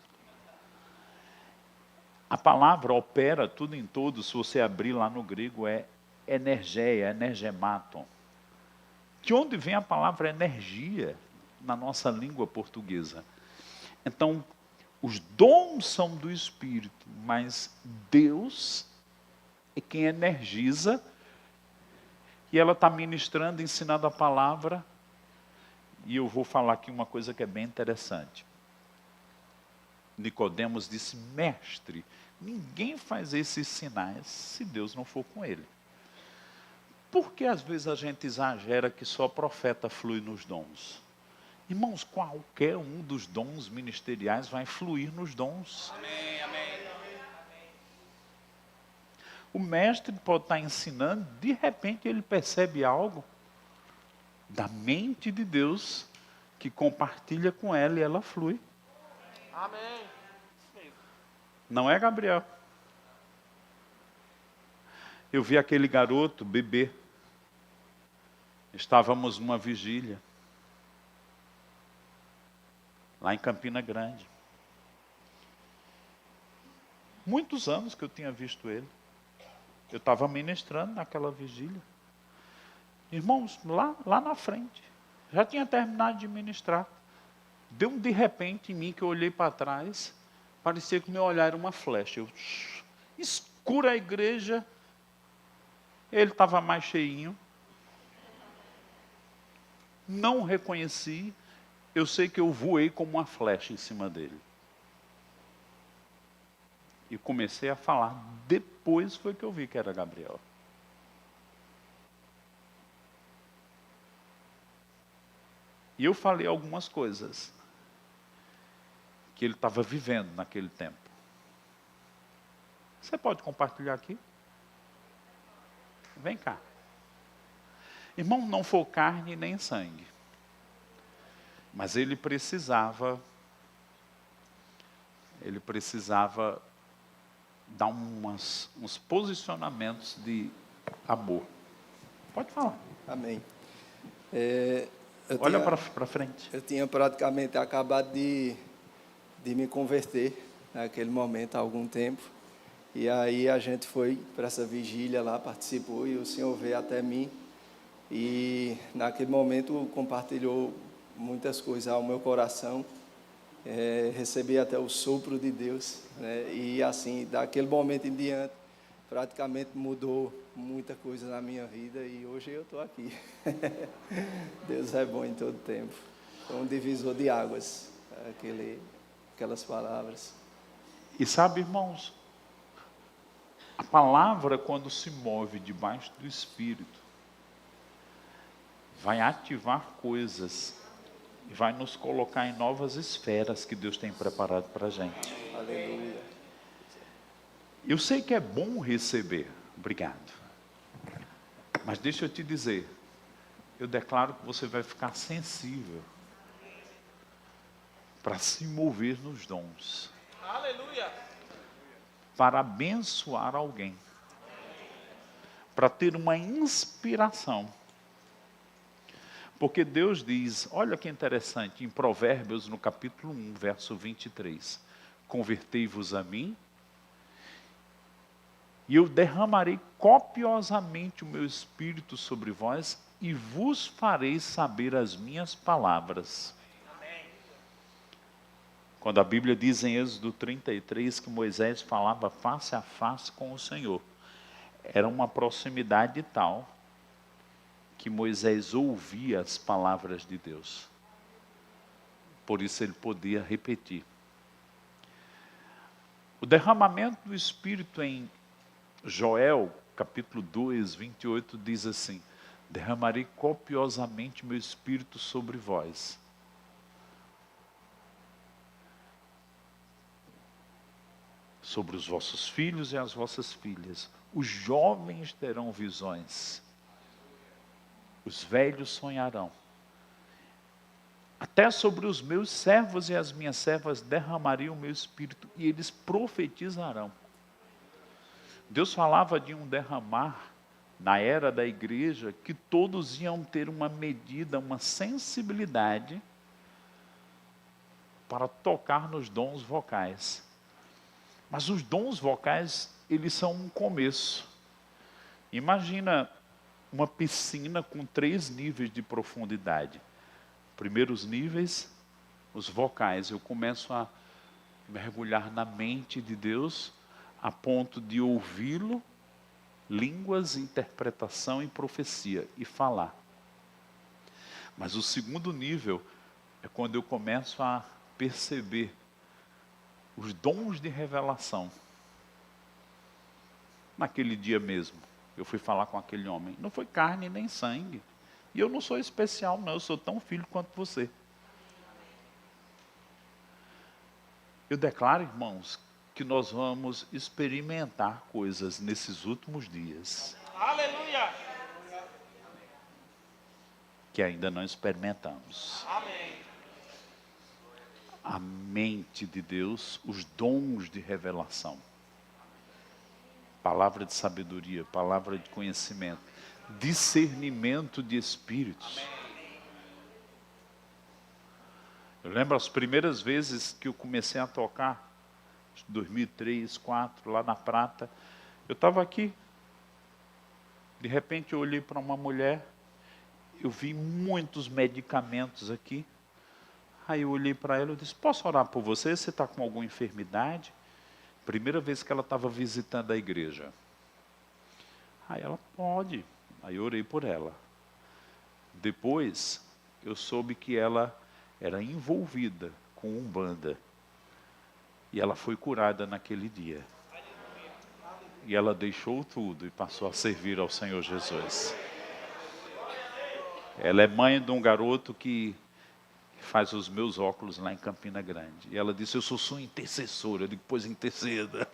A palavra opera tudo em todos, se você abrir lá no grego, é energeia, energematon. De onde vem a palavra energia na nossa língua portuguesa? Então, os dons são do Espírito, mas Deus é quem energiza, e ela está ministrando, ensinando a palavra, e eu vou falar aqui uma coisa que é bem interessante. Nicodemos disse, mestre, ninguém faz esses sinais se Deus não for com ele. Por que às vezes a gente exagera que só profeta flui nos dons? Irmãos, qualquer um dos dons ministeriais vai fluir nos dons. Amém, amém. O mestre pode estar ensinando, de repente ele percebe algo da mente de Deus, que compartilha com ela e ela flui. Amém. Não é, Gabriel? Eu vi aquele garoto, bebê. Estávamos numa vigília. Lá em Campina Grande. Muitos anos que eu tinha visto ele. Eu estava ministrando naquela vigília. Irmãos, lá na frente. Já tinha terminado de ministrar. Deu um de repente em mim que eu olhei para trás. Parecia que o meu olhar era uma flecha. Eu, escura a igreja. Ele estava mais cheinho. Não reconheci. Eu sei que eu voei como uma flecha em cima dele. E comecei a falar. Depois foi que eu vi que era Gabriel. E eu falei algumas coisas que ele estava vivendo naquele tempo. Você pode compartilhar aqui? Vem cá. Irmão, não foi carne nem sangue. Mas ele precisava dar uns posicionamentos de amor. Pode falar. Amém. Olha para frente. Eu tinha praticamente acabado de me converter naquele momento, há algum tempo. E aí a gente foi para essa vigília lá, participou, e o Senhor veio até mim. E naquele momento compartilhou muitas coisas ao meu coração. Recebi até o sopro de Deus, né? E assim, daquele momento em diante, praticamente mudou muita coisa na minha vida e hoje eu estou aqui. Deus é bom em todo tempo. Foi um divisor de águas, aquelas palavras. E sabe, irmãos, a palavra, quando se move debaixo do Espírito, vai ativar coisas e vai nos colocar em novas esferas que Deus tem preparado para a gente. Aleluia. Eu sei que é bom receber, obrigado. Mas deixa eu te dizer, eu declaro que você vai ficar sensível para se mover nos dons. Aleluia. Para abençoar alguém. Para ter uma inspiração. Porque Deus diz, olha que interessante, em Provérbios, no capítulo 1, verso 23. Convertei-vos a mim, e eu derramarei copiosamente o meu espírito sobre vós, e vos farei saber as minhas palavras. Amém. Quando a Bíblia diz em Êxodo 33 que Moisés falava face a face com o Senhor, era uma proximidade tal que Moisés ouvia as palavras de Deus. Por isso ele podia repetir. O derramamento do Espírito em Joel, capítulo 2, 28, diz assim: derramarei copiosamente meu Espírito sobre vós. Sobre os vossos filhos e as vossas filhas. Os jovens terão visões. Os velhos sonharão. Até sobre os meus servos e as minhas servas derramarei o meu Espírito e eles profetizarão. Deus falava de um derramar na era da igreja que todos iam ter uma medida, uma sensibilidade para tocar nos dons vocais. Mas os dons vocais, eles são um começo. Imagina uma piscina com 3 níveis de profundidade. Primeiros níveis, os vocais. Eu começo a mergulhar na mente de Deus a ponto de ouvi-lo, línguas, interpretação e profecia, e falar. Mas o segundo nível é quando eu começo a perceber os dons de revelação. Naquele dia mesmo, eu fui falar com aquele homem. Não foi carne nem sangue. E eu não sou especial, não. Eu sou tão filho quanto você. Eu declaro, irmãos, que nós vamos experimentar coisas nesses últimos dias. Aleluia. Que ainda não experimentamos. Amém. A mente de Deus, os dons de revelação. Palavra de sabedoria, palavra de conhecimento. Discernimento de espíritos. Eu lembro as primeiras vezes que eu comecei a tocar, 2003, 2004, lá na Prata. Eu estava aqui, de repente eu olhei para uma mulher, eu vi muitos medicamentos aqui. Aí eu olhei para ela e disse: posso orar por você? Você está com alguma enfermidade? Primeira vez que ela estava visitando a igreja. Aí ela: pode. Aí eu orei por ela. Depois, eu soube que ela era envolvida com Umbanda. E ela foi curada naquele dia. E ela deixou tudo e passou a servir ao Senhor Jesus. Ela é mãe de um garoto que faz os meus óculos lá em Campina Grande. E ela disse: eu sou sua intercessora. Eu digo: pois interceda.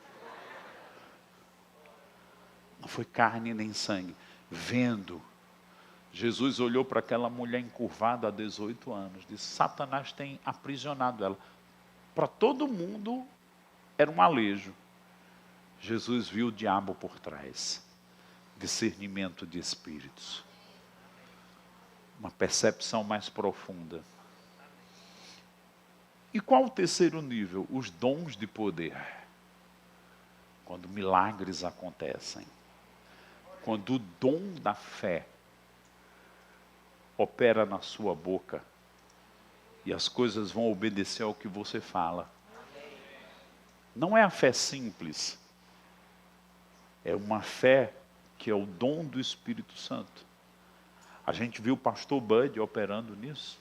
Não foi carne nem sangue. Vendo. Jesus olhou para aquela mulher encurvada há 18 anos. Disse: Satanás tem aprisionado ela. Para todo mundo era um alejo. Jesus viu o diabo por trás. Discernimento de espíritos. Uma percepção mais profunda. E qual o terceiro nível? Os dons de poder. Quando milagres acontecem. Quando o dom da fé opera na sua boca. E as coisas vão obedecer ao que você fala. Não é a fé simples. É uma fé que é o dom do Espírito Santo. A gente viu o pastor Bud operando nisso.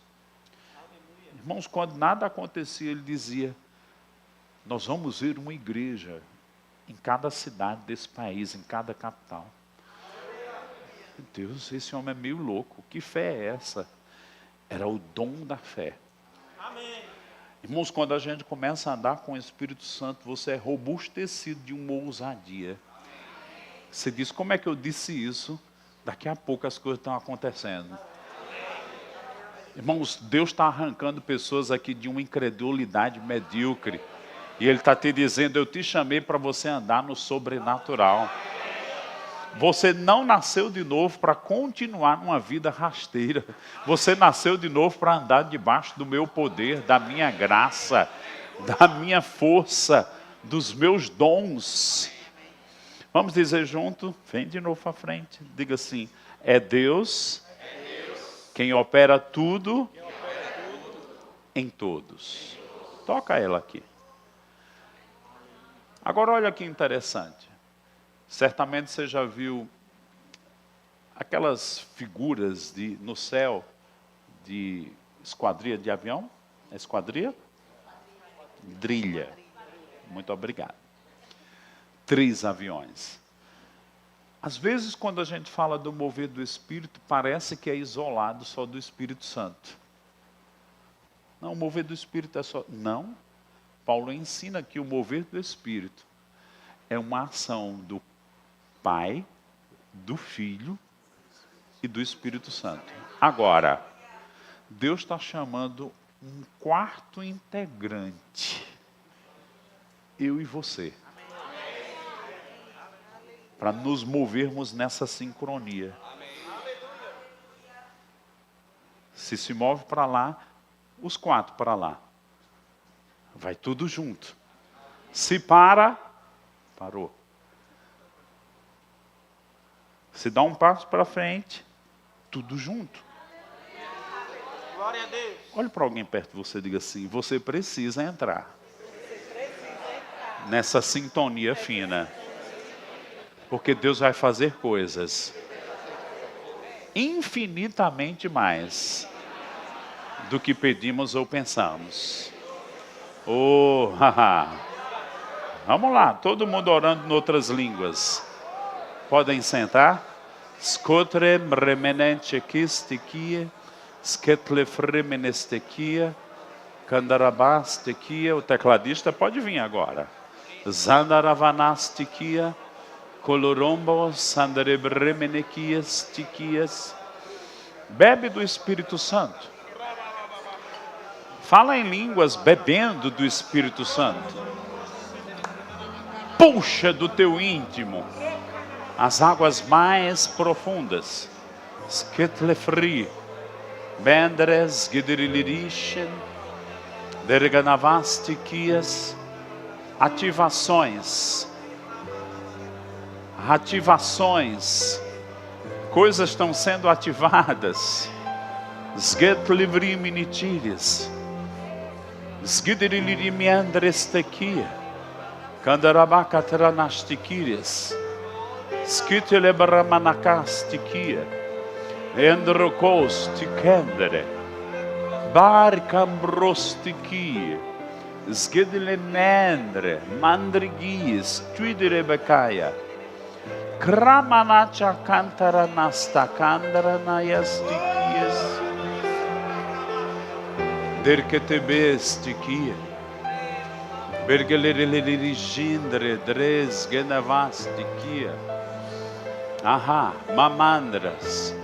Irmãos, quando nada acontecia, ele dizia: nós vamos ver uma igreja em cada cidade desse país, em cada capital. Meu Deus, esse homem é meio louco. Que fé é essa? Era o dom da fé. Amém. Irmãos, quando a gente começa a andar com o Espírito Santo, você é robustecido de uma ousadia. Você diz: como é que eu disse isso? Daqui a pouco as coisas estão acontecendo. Irmãos, Deus está arrancando pessoas aqui de uma incredulidade medíocre. E Ele está te dizendo: eu te chamei para você andar no sobrenatural. Você não nasceu de novo para continuar numa vida rasteira. Você nasceu de novo para andar debaixo do meu poder, da minha graça, da minha força, dos meus dons. Vamos dizer junto? Vem de novo para frente. Diga assim: é Deus quem opera tudo em todos. Toca ela aqui. Agora olha que interessante. Certamente você já viu aquelas figuras no céu de esquadrilha de avião? É esquadrilha? Drilha. Muito obrigado. 3 aviões. Às vezes, quando a gente fala do mover do Espírito, parece que é isolado só do Espírito Santo. Não, o mover do Espírito é só... Não. Paulo ensina que o mover do Espírito é uma ação do Pai, do Filho e do Espírito Santo. Agora, Deus está chamando um quarto integrante. Eu e você. Para nos movermos nessa sincronia. Se move para lá, os 4 para lá. Vai tudo junto. Se parou. Se dá um passo para frente, tudo junto. Glória a Deus. Olhe para alguém perto de você e diga assim: você precisa entrar nessa sintonia fina. Porque Deus vai fazer coisas infinitamente mais do que pedimos ou pensamos. Oh, haha. Vamos lá, todo mundo orando em outras línguas. Podem sentar. Skotre remenente kistikia, sketle fremenestekia, kandarabastekia. O tecladista pode vir agora. Zandaravanastikia. Colorombo, sandarebremenequias, tiquias. Bebe do Espírito Santo. Fala em línguas bebendo do Espírito Santo. Puxa do teu íntimo as águas mais profundas. Sketlefri, bendres, gidrilirishen, derganavastiquias. Ativações, coisas estão sendo ativadas. Sgetlivriminitiris, Sgidrilimiandrestequia, Candarabacatranastikirias, Skitelebramanakastiquia, Endrocosticandere, Barcambrostiquia, Sgedilemendre, Mandriguis, Tuidirebecaia, Kramanacha cantara nastakandra nayastikias derketebestikia bergelerigindre dres genavastikia aha mamandras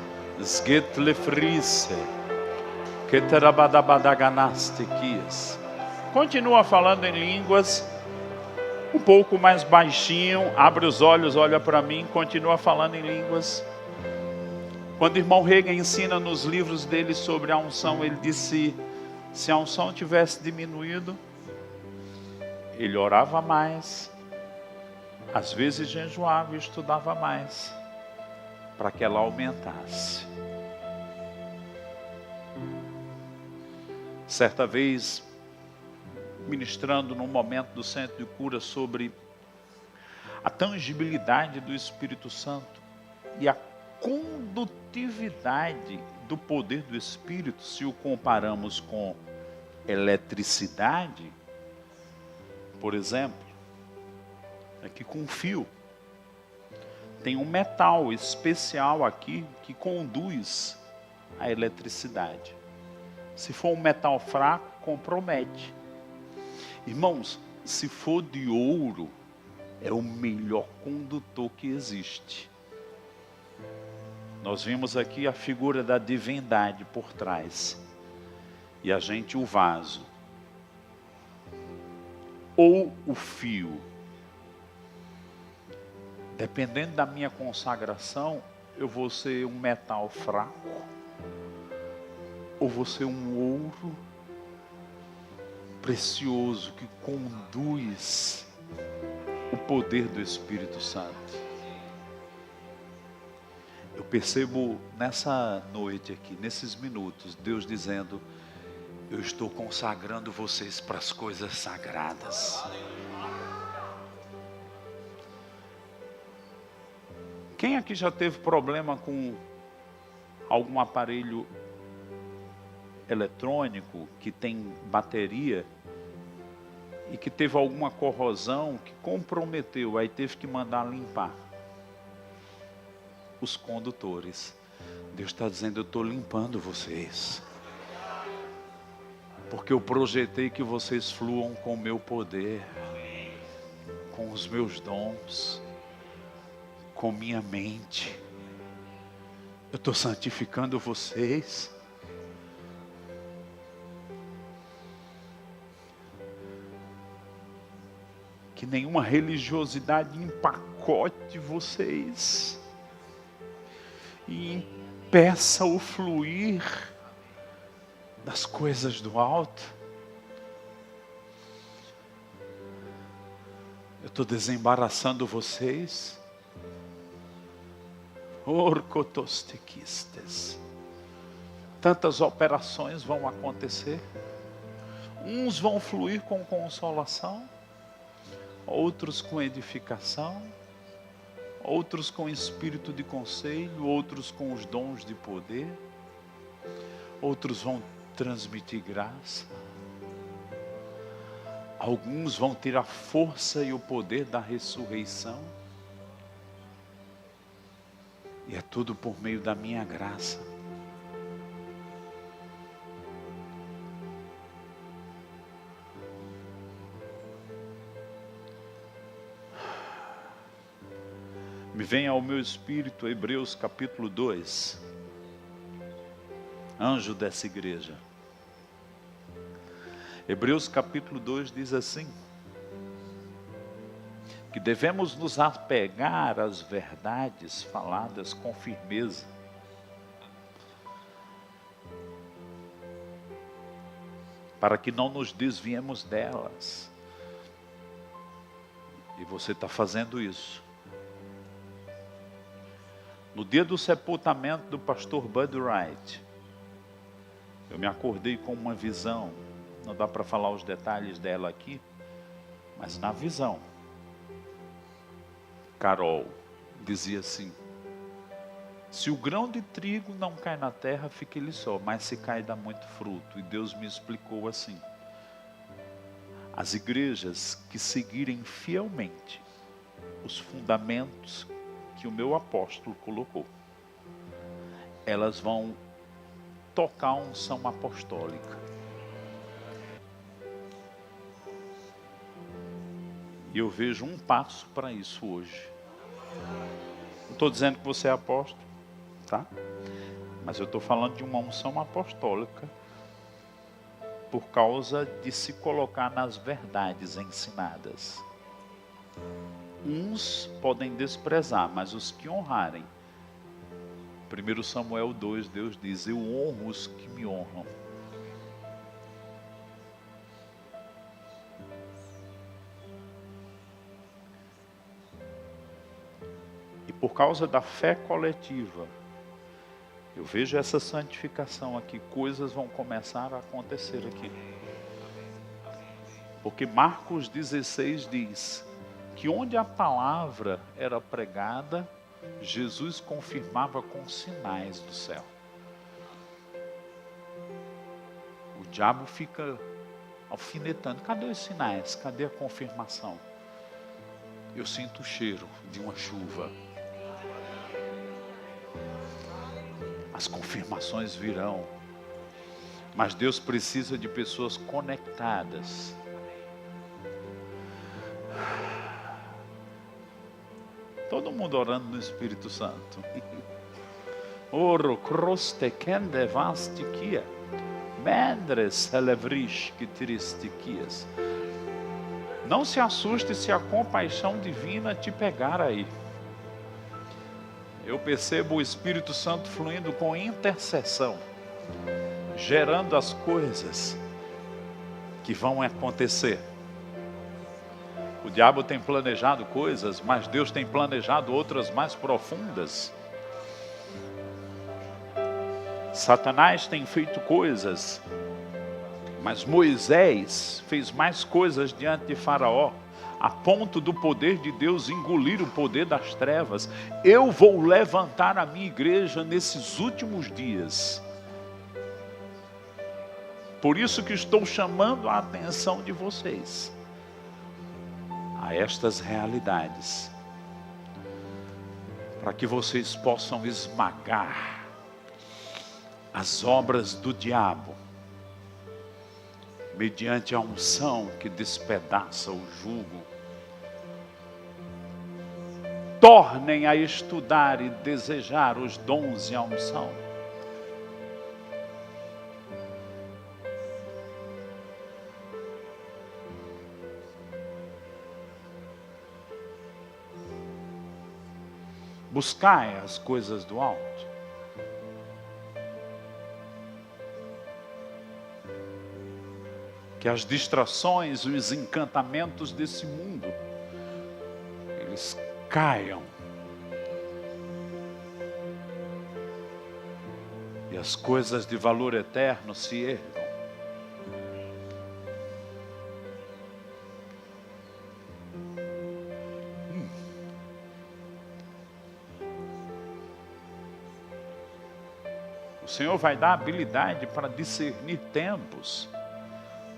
sgetlefrise keterabadabadaganastikias. Continua falando em línguas. Um pouco mais baixinho, abre os olhos, olha para mim, continua falando em línguas. Quando o irmão Reagan ensina nos livros dele sobre a unção, ele disse: se a unção tivesse diminuído, ele orava mais, às vezes jejuava e estudava mais, para que ela aumentasse. Certa vez, ministrando num momento do centro de cura sobre a tangibilidade do Espírito Santo e a condutividade do poder do Espírito, se o comparamos com eletricidade, por exemplo, aqui com um fio, tem um metal especial aqui que conduz a eletricidade. Se for um metal fraco, compromete. Irmãos, se for de ouro, é o melhor condutor que existe. Nós vimos aqui a figura da divindade por trás. E a gente o vaso. Ou o fio. Dependendo da minha consagração, eu vou ser um metal fraco. Ou vou ser um ouro precioso que conduz o poder do Espírito Santo. Eu percebo nessa noite aqui, nesses minutos, Deus dizendo: Eu estou consagrando vocês para as coisas sagradas. Quem aqui já teve problema com algum aparelho eletrônico que tem bateria e que teve alguma corrosão que comprometeu, aí teve que mandar limpar os condutores? Deus está dizendo: eu estou limpando vocês, porque eu projetei que vocês fluam com o meu poder, com os meus dons, com minha mente. Eu estou santificando vocês. Que nenhuma religiosidade empacote vocês e impeça o fluir das coisas do alto. Eu estou desembaraçando vocês. Orcotostequistes. Tantas operações vão acontecer. Uns vão fluir com consolação, outros com edificação, outros com espírito de conselho, outros com os dons de poder, outros vão transmitir graça, alguns vão ter a força e o poder da ressurreição, e é tudo por meio da minha graça. Me vem ao meu espírito Hebreus capítulo 2, anjo dessa igreja. Hebreus capítulo 2 diz assim: que devemos nos apegar às verdades faladas com firmeza, para que não nos desviemos delas. E você está fazendo isso. No dia do sepultamento do pastor Bud Wright, eu me acordei com uma visão. Não dá para falar os detalhes dela aqui, mas na visão, Carol dizia assim: se o grão de trigo não cai na terra, fica ele só, mas se cai dá muito fruto. E Deus me explicou assim: as igrejas que seguirem fielmente os fundamentos que o meu apóstolo colocou, elas vão tocar a unção apostólica. E eu vejo um passo para isso hoje. Não estou dizendo que você é apóstolo, tá? Mas eu estou falando de uma unção apostólica por causa de se colocar nas verdades ensinadas. Uns podem desprezar, mas os que honrarem. 1 Samuel 2, Deus diz: eu honro os que me honram. E por causa da fé coletiva, eu vejo essa santificação aqui, coisas vão começar a acontecer aqui. Porque Marcos 16 diz que onde a palavra era pregada, Jesus confirmava com sinais do céu. O diabo fica alfinetando: cadê os sinais? Cadê a confirmação? Eu sinto o cheiro de uma chuva. As confirmações virão. Mas Deus precisa de pessoas conectadas. Todo mundo orando no Espírito Santo. Oro croste kende vastikia, mendres celebris que tristiquias. Não se assuste se a compaixão divina te pegar aí. Eu percebo o Espírito Santo fluindo com intercessão, gerando as coisas que vão acontecer. O diabo tem planejado coisas, mas Deus tem planejado outras mais profundas. Satanás tem feito coisas, Mas Moisés fez mais coisas diante de Faraó, a ponto do poder de Deus engolir o poder das trevas. Eu vou levantar a minha igreja nesses últimos dias. Por isso que estou chamando a atenção de vocês a estas realidades, para que vocês possam esmagar as obras do diabo, mediante a unção que despedaça o jugo. Tornem a estudar e desejar os dons e a unção. Buscai as coisas do alto. Que as distrações e os encantamentos desse mundo, eles caiam. E as coisas de valor eterno se ergam. O Senhor vai dar habilidade para discernir tempos,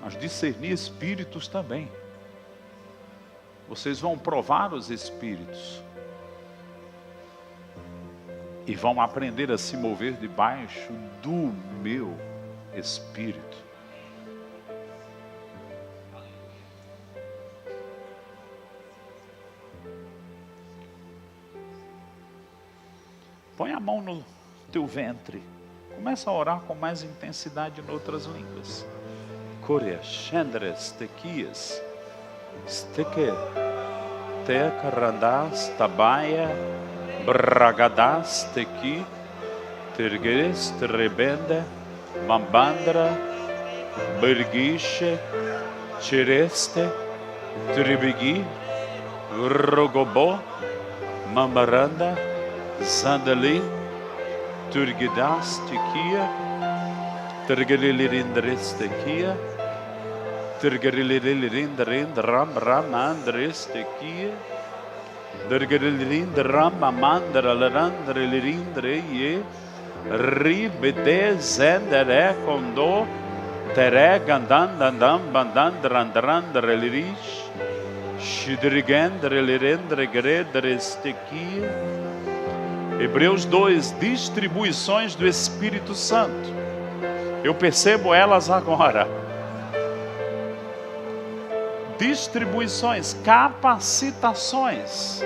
mas discernir espíritos também. Vocês vão provar os espíritos e vão aprender a se mover debaixo do meu espírito. Põe a mão no teu ventre. Começa a orar com mais intensidade em outras línguas. Coreia, Chandres, Tequias, Steke, Tekarandas, Tabaia, Bragadas, Tequi, Tergeres, Terebenda, Mambandra, Berguiche, Chereste, Tribigui, Rogobó, Mamaranda, Zandali, Turgidas, Tequia, Tergelilirindres, Tequia, Tergelilirindrind, Ram, Andres, Tequia, Tergelilind, Ram, Amandra, Larandre, Lirindre, Ye, Ribede, Zendere, Condo, Tere, Gandandandam, Bandandrandrandre, Lirish, Shidrigendre, Lirendre, Gredres, Tequia. Hebreus 2, distribuições do Espírito Santo. Eu percebo elas agora. Distribuições, capacitações.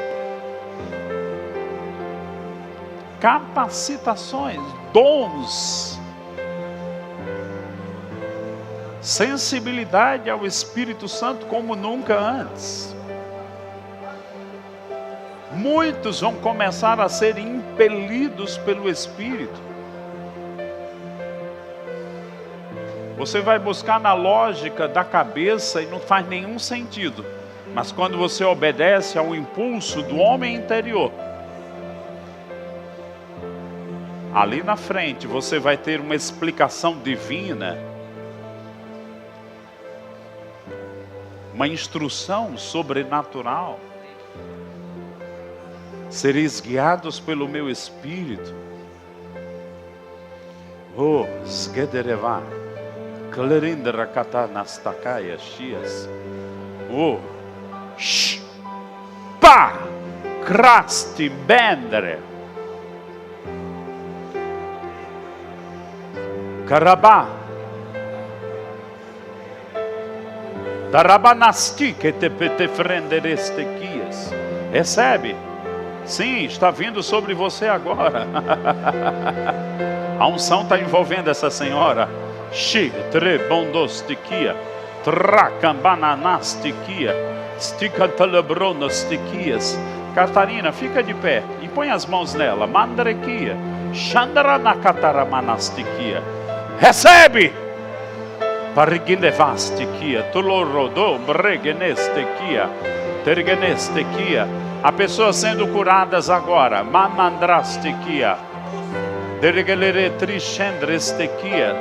Capacitações, dons. Sensibilidade ao Espírito Santo como nunca antes. Muitos vão começar a ser impelidos pelo Espírito. Você vai buscar na lógica da cabeça e não faz nenhum sentido. Mas quando você obedece ao impulso do homem interior, ali na frente você vai ter uma explicação divina, uma instrução sobrenatural. Sereis guiados pelo meu Espírito. Oh, Sgederevá, Clarindra Katanastakaya Shias. Oh, Pá, Krasti Bendre. Karabá, Darabanasti que te frendereste quias. Recebe. Sim, está vindo sobre você agora. A unção está envolvendo essa senhora. Shi, tre bondostiquia, tracambananastiquia, sticatelebronostiquias. Catarina, fica de pé e põe as mãos nela. Mandrequia, chandranacataramanastiquia. Recebe! Parigilevastiquia, tulorodo, bregenestequia, tergenestequia. Há pessoas sendo curadas agora. Mamandrastequia. Dergeleretrishendrestequia.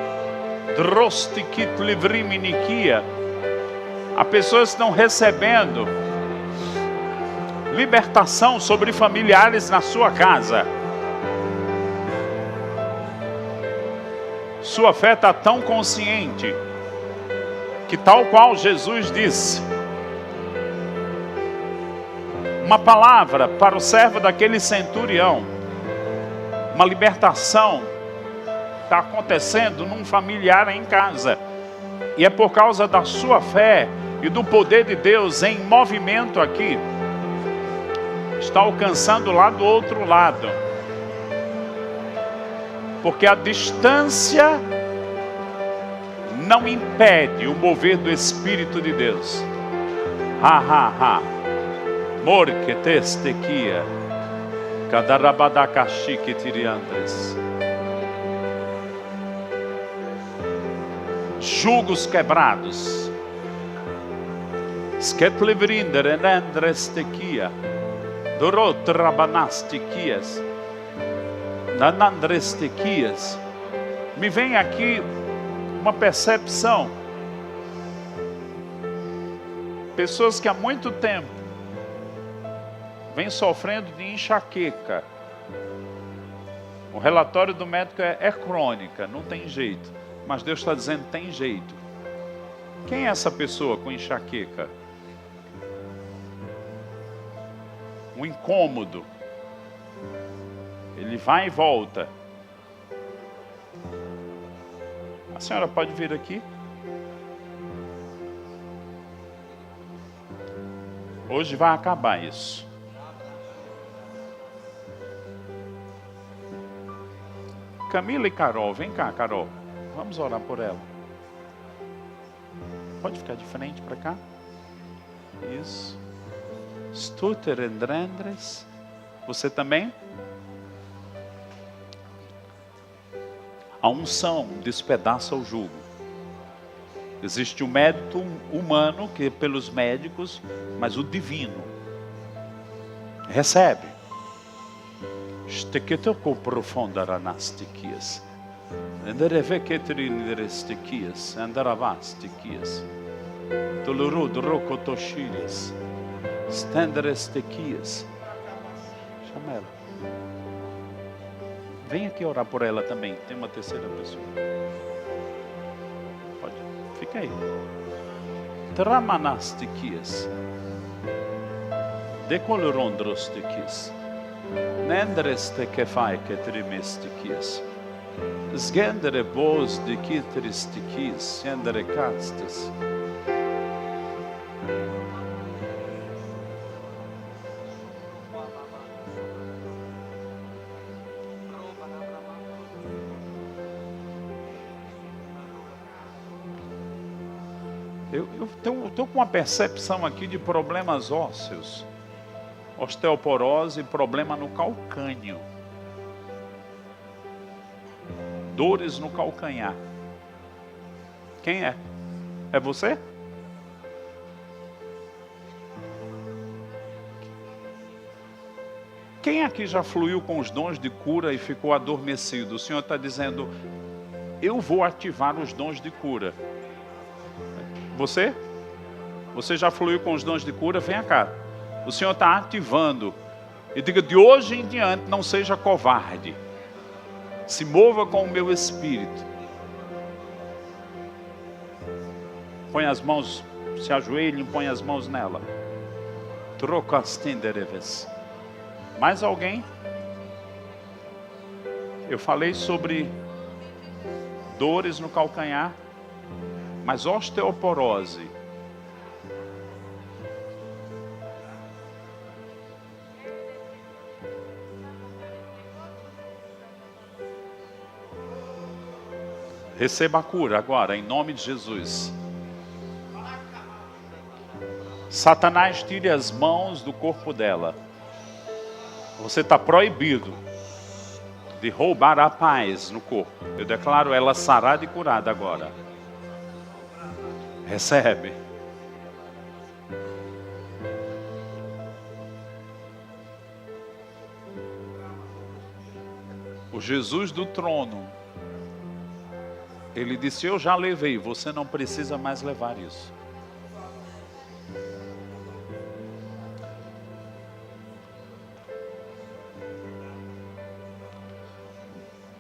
Drostikit livriminikia. Há pessoas que estão recebendo libertação sobre familiares na sua casa. Sua fé está tão consciente que, tal qual Jesus disse, uma palavra para o servo daquele centurião, uma libertação está acontecendo num familiar em casa. E é por causa da sua fé e do poder de Deus em movimento aqui, está alcançando lá do outro lado. Porque a distância não impede o mover do Espírito de Deus. Morque testequia. Kadarabadakashi tiriandres. Jugos quebrados. Sketlevrinder enandrestequia. Dorotrabanastiquias. Nanandrestequias. Me vem aqui uma percepção. Pessoas que há muito tempo vêm sofrendo de enxaqueca. O relatório do médico é crônica, não tem jeito. Mas Deus está dizendo tem jeito. Quem é essa pessoa com enxaqueca? Um incômodo. Ele vai e volta. A senhora pode vir aqui? Hoje vai acabar isso. Camila e Carol, vem cá, Carol. Vamos orar por ela. Pode ficar de frente para cá. Isso. Stutter Endrendres. Você também? A unção despedaça o jugo. Existe o mérito humano, que é pelos médicos, mas o divino. Recebe. Steketoko profondaranastiquias. Endereveketrinderestiquias. Andaravastiquias. Tolurud rocotochilias. Stenderestiquias. Chama ela. Vem aqui orar por ela também. Tem uma terceira pessoa. Pode. Fica aí. Tramanastiquias. Decolorondrostiquias. Nendrestequefai que trimestiquias. Sgendere bos de kitristiquias. Sendere castes. Eu estou com uma percepção aqui de problemas ósseos, osteoporose e problema no calcânio, dores no calcanhar. Quem é? É você? Quem aqui já fluiu com os dons de cura e ficou adormecido? O Senhor está dizendo, eu vou ativar os dons de cura. Você? Você já fluiu com os dons de cura? Venha cá. O Senhor está ativando. E diga, de hoje em diante, não seja covarde. Se mova com o meu espírito. Põe as mãos, se ajoelhe e põe as mãos nela. Trocastendereves. Mais alguém? Eu falei sobre dores no calcanhar. Mas osteoporose. Receba a cura agora, em nome de Jesus. Satanás, tire as mãos do corpo dela. Você está proibido de roubar a paz no corpo. Eu declaro ela sarada e curada agora. Recebe. O Jesus do trono Ele disse: eu já levei, você não precisa mais levar isso.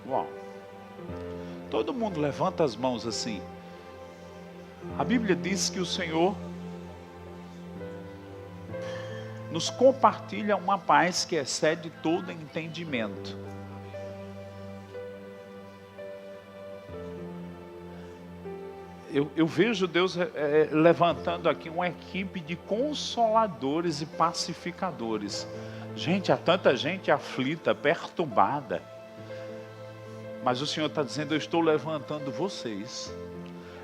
Uau. Todo mundo levanta as mãos assim. A Bíblia diz que o Senhor nos compartilha uma paz que excede todo entendimento. Eu vejo Deus levantando aqui uma equipe de consoladores e pacificadores. Gente, há tanta gente aflita, perturbada. Mas o Senhor está dizendo: eu estou levantando vocês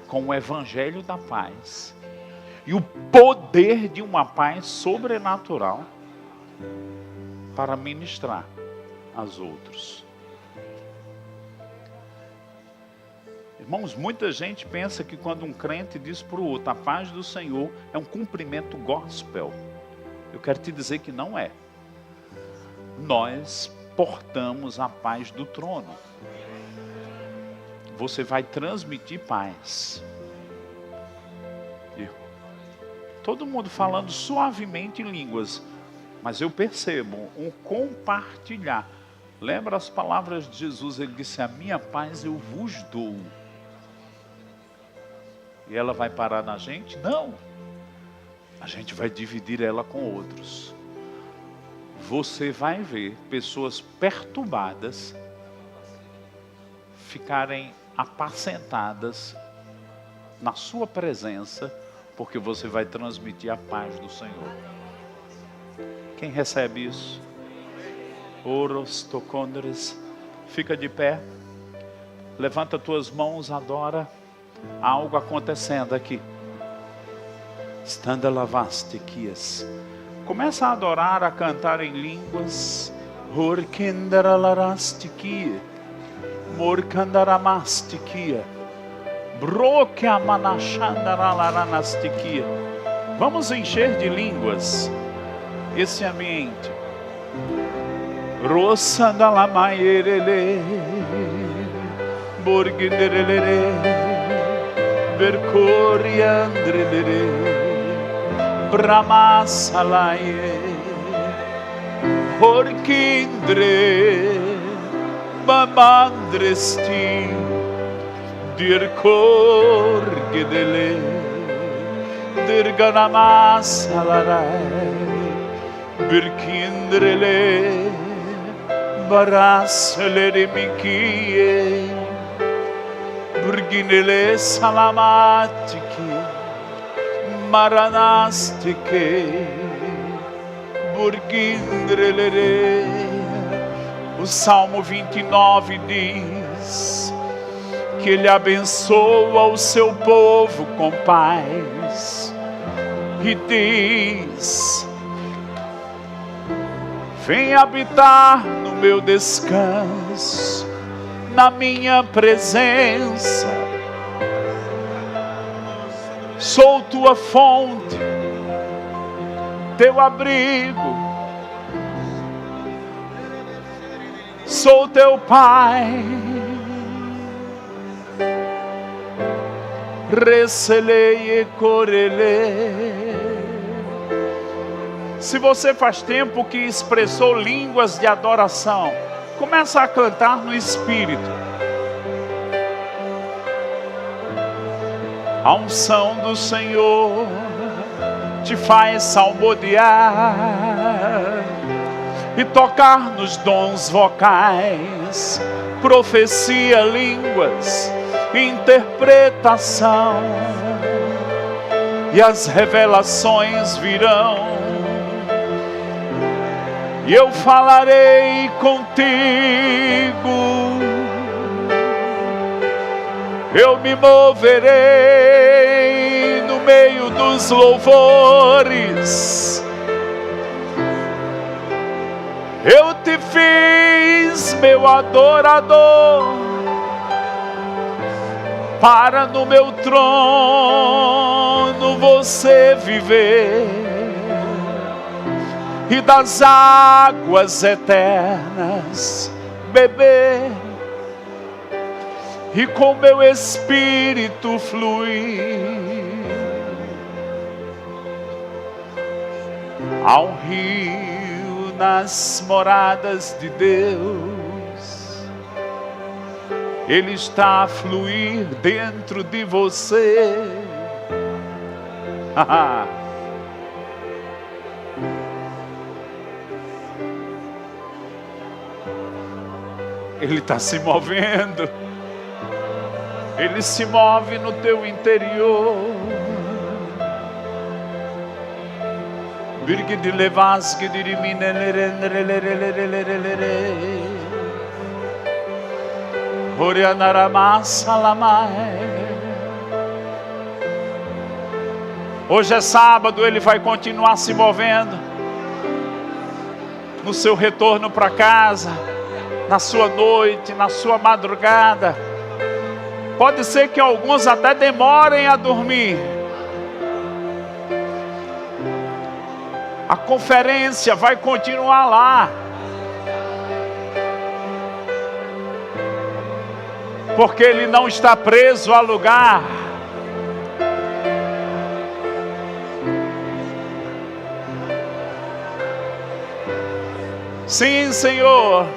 com o evangelho da paz e o poder de uma paz sobrenatural para ministrar aos outros. Irmãos, muita gente pensa que quando um crente diz para o outro: a paz do Senhor, é um cumprimento gospel. Eu quero te dizer que não é. Nós portamos a paz do trono. Você vai transmitir paz. Todo mundo falando suavemente em línguas, mas eu percebo um compartilhar. Lembra as palavras de Jesus? Ele disse: a minha paz eu vos dou. E ela vai parar na gente? Não. A gente vai dividir ela com outros. Você vai ver pessoas perturbadas ficarem apacentadas na sua presença, porque você vai transmitir a paz do Senhor. Quem recebe isso? Oros, tocondres. Fica de pé. Levanta tuas mãos, adora. Há algo acontecendo aqui. Standa lavastiquias. Começa a adorar, a cantar em línguas. Horkendaralarastiquia. Morkandaramastiquia. Brokeamanachandaralarastiquia. Vamos encher de línguas esse ambiente. Rossandalamaierele. Borginderelere. Bercoriandrelere. Brahmasalaye. Horkindre. Mamandresti. Dirkorgedele. Dirganamasalare. Birkindrele. Baraselerimikie. Burginele salamatiki. Maranastike. Burgindrelere. O Salmo 29 diz que Ele abençoa o seu povo com paz. E diz: vem habitar no meu descanso, na minha presença. Sou tua fonte, teu abrigo. Sou teu Pai. Recelei e corele. Se você faz tempo que expressou línguas de adoração, começa a cantar no Espírito. A unção do Senhor te faz salmodiar e tocar nos dons vocais, profecia, línguas, interpretação, e as revelações virão. E eu falarei contigo, eu me moverei no meio dos louvores. Eu te fiz meu adorador, para no meu trono você viver, e das águas eternas beber, e com meu espírito fluir. Há um rio nas moradas de Deus, ele está a fluir dentro de você. Ele está se movendo. Ele se move no teu interior. Birgidi levasque dirimine. Hoje é sábado, ele vai continuar se movendo. No seu retorno para casa, na sua noite, na sua madrugada. Pode ser que alguns até demorem a dormir. A conferência vai continuar lá. Porque ele não está preso a lugar. Sim, Senhor.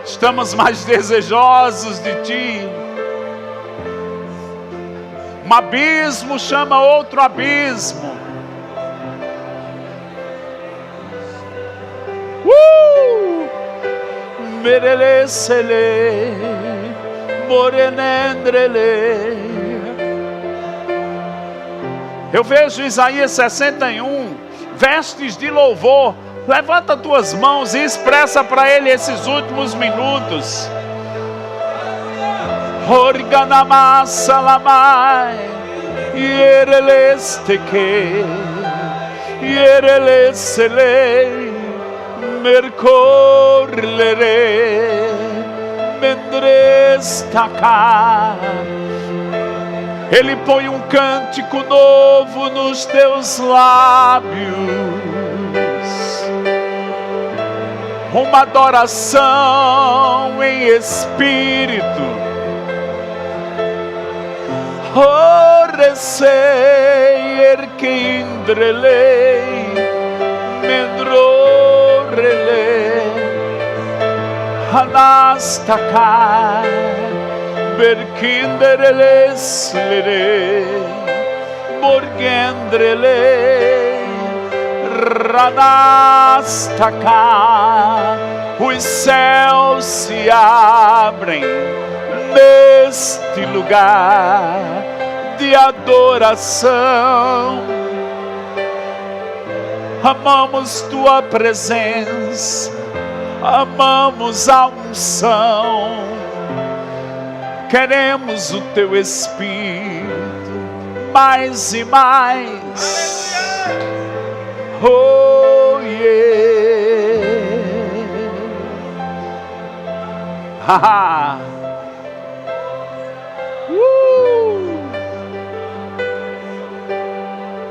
Estamos mais desejosos de Ti. Um abismo chama outro abismo. Merelesele, morenendrele. Eu vejo Isaías 61, vestes de louvor. Levanta tuas mãos e expressa para Ele esses últimos minutos. Organamassa lamai, ierelesteke, ierelesele, mercorlere, mendrestacar. Ele põe um cântico novo nos teus lábios. Uma adoração em espírito. Oresei erquindrelei mendrorelei anastakai berkindereleslerei morgendrelei ranastaka. Os céus se abrem neste lugar de adoração. Amamos Tua presença, amamos a unção. Queremos o Teu Espírito mais e mais. Oh yeah. Haha.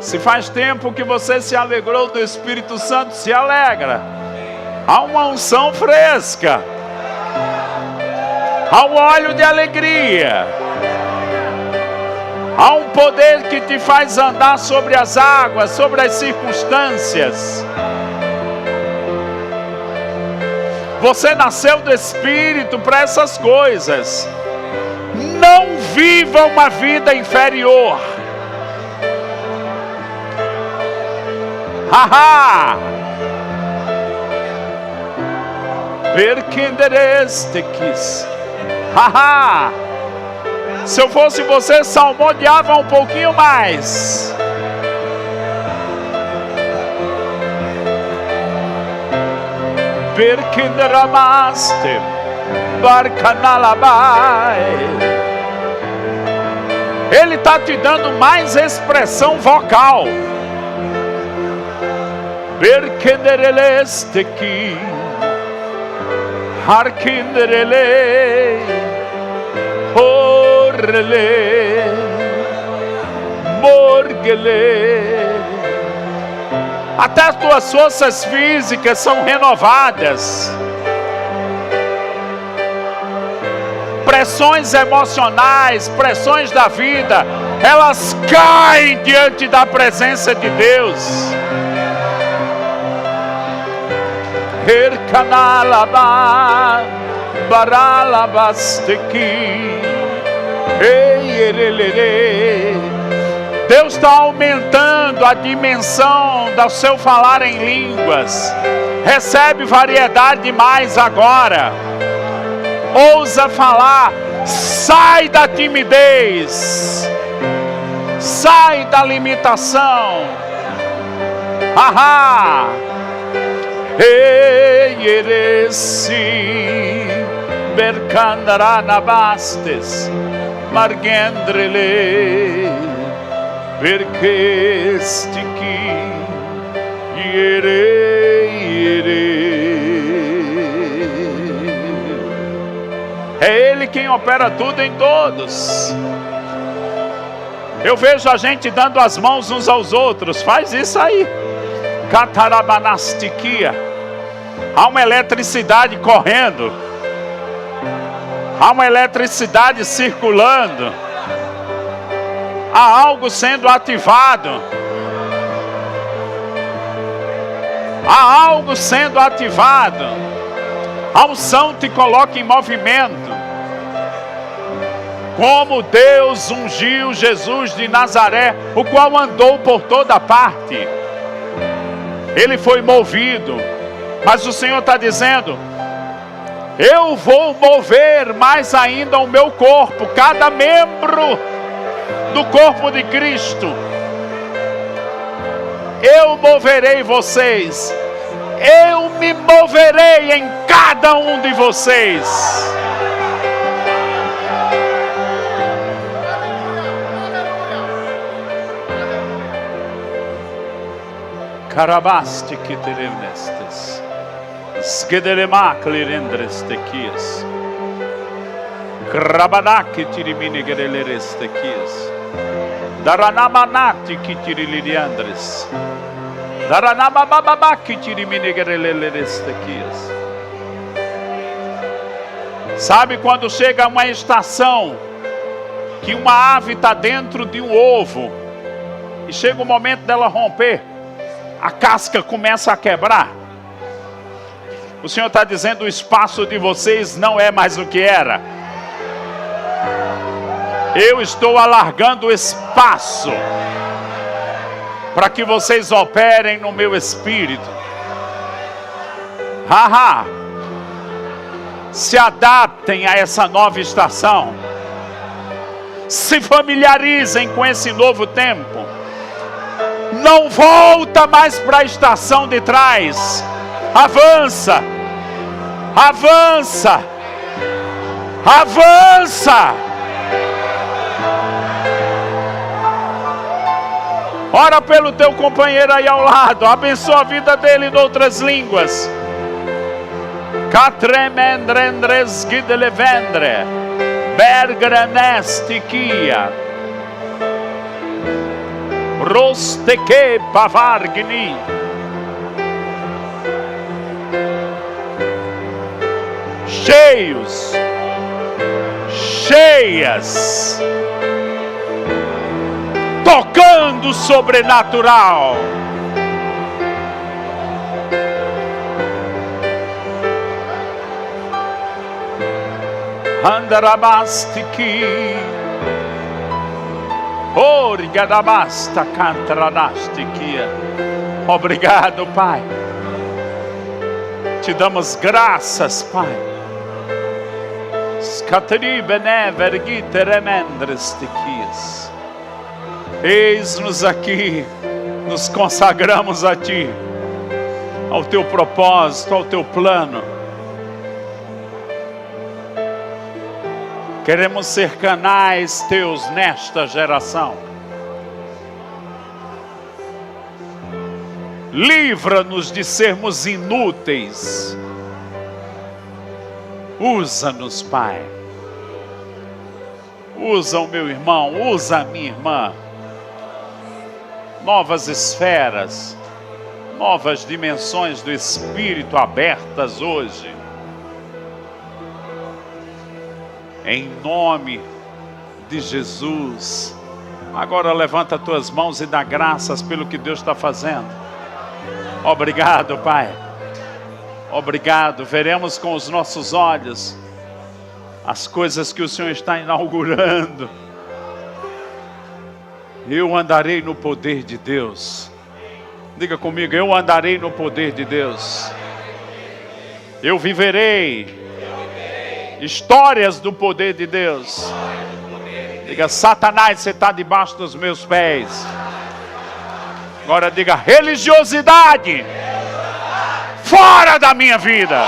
Se faz tempo que você se alegrou do Espírito Santo, se alegra. Há uma unção fresca. Há um óleo de alegria. Há um poder que te faz andar sobre as águas, sobre as circunstâncias. Você nasceu do Espírito para essas coisas. Não viva uma vida inferior. Haha! Perkenderestekis. Haha! Se eu fosse você, salmodiava um pouquinho mais. Perkenderamaste. Barcanalabai. Ele está te dando mais expressão vocal. Berkenderelesteki, harkinderele, horrele, morgele. Até as tuas forças físicas são renovadas. pressões emocionais, pressões da vida, elas caem diante da presença de Deus. Herkanalaba baralabasteki. Deus está aumentando a dimensão do seu falar em línguas. Recebe variedade demais agora. Ousa falar. Sai da timidez. Sai da limitação. Haha. Eresi berkandaranabastes margendrele berkestiki yere. É Ele quem opera tudo em todos. Eu vejo a gente dando as mãos uns aos outros. Faz isso aí. Catarabanastiquia. Há uma eletricidade correndo. Há uma eletricidade circulando. Há algo sendo ativado. Há algo sendo ativado. A unção te coloca em movimento. Como Deus ungiu Jesus de Nazaré, o qual andou por toda parte. Ele foi movido. Mas o Senhor está dizendo: eu vou mover mais ainda o meu corpo, cada membro do corpo de Cristo. Eu moverei vocês. Eu me moverei em cada um de vocês. Carabaste que te lemnestes. Skedelemacle rendrestequias. Krabanak tirimine gerelерестекиas. Daranamanati que tiriliriandres. Daranamababak tirimine gerelерестекиas. Sabe quando chega uma estação que uma ave está dentro de um ovo e chega o momento dela romper, a casca começa a quebrar? O Senhor está dizendo: o espaço de vocês não é mais o que era. Eu estou alargando o espaço para que vocês operem no meu espírito. Haha. Se adaptem a essa nova estação. Se familiarizem com esse novo tempo. Não volta mais para a estação de trás. Avança. Avança. Avança. Ora pelo teu companheiro aí ao lado. Abençoa a vida dele em outras línguas. Catremendrendres gidelevendre. Bergranestiquia. Rosteque pavargni. Cheios. Cheias. Tocando o sobrenatural. Andarabastiki. Origadabasta cantranastiquia. Obrigado, Pai. Te damos graças, Pai. Scateribenevergiteremendrestiquias. Eis-nos aqui, nos consagramos a Ti, ao Teu propósito, ao Teu plano. Queremos ser canais Teus nesta geração. Livra-nos de sermos inúteis. Usa-nos, Pai. Usa o meu irmão, usa a minha irmã. Novas esferas, novas dimensões do Espírito abertas hoje. Em nome de Jesus. Agora levanta as tuas mãos e dá graças pelo que Deus está fazendo. Obrigado, Pai. Obrigado. Veremos com os nossos olhos as coisas que o Senhor está inaugurando. Eu andarei no poder de Deus. Diga comigo, eu andarei no poder de Deus. Eu viverei histórias do poder de Deus. Diga, Satanás, você está debaixo dos meus pés. Agora diga, religiosidade, fora da minha vida.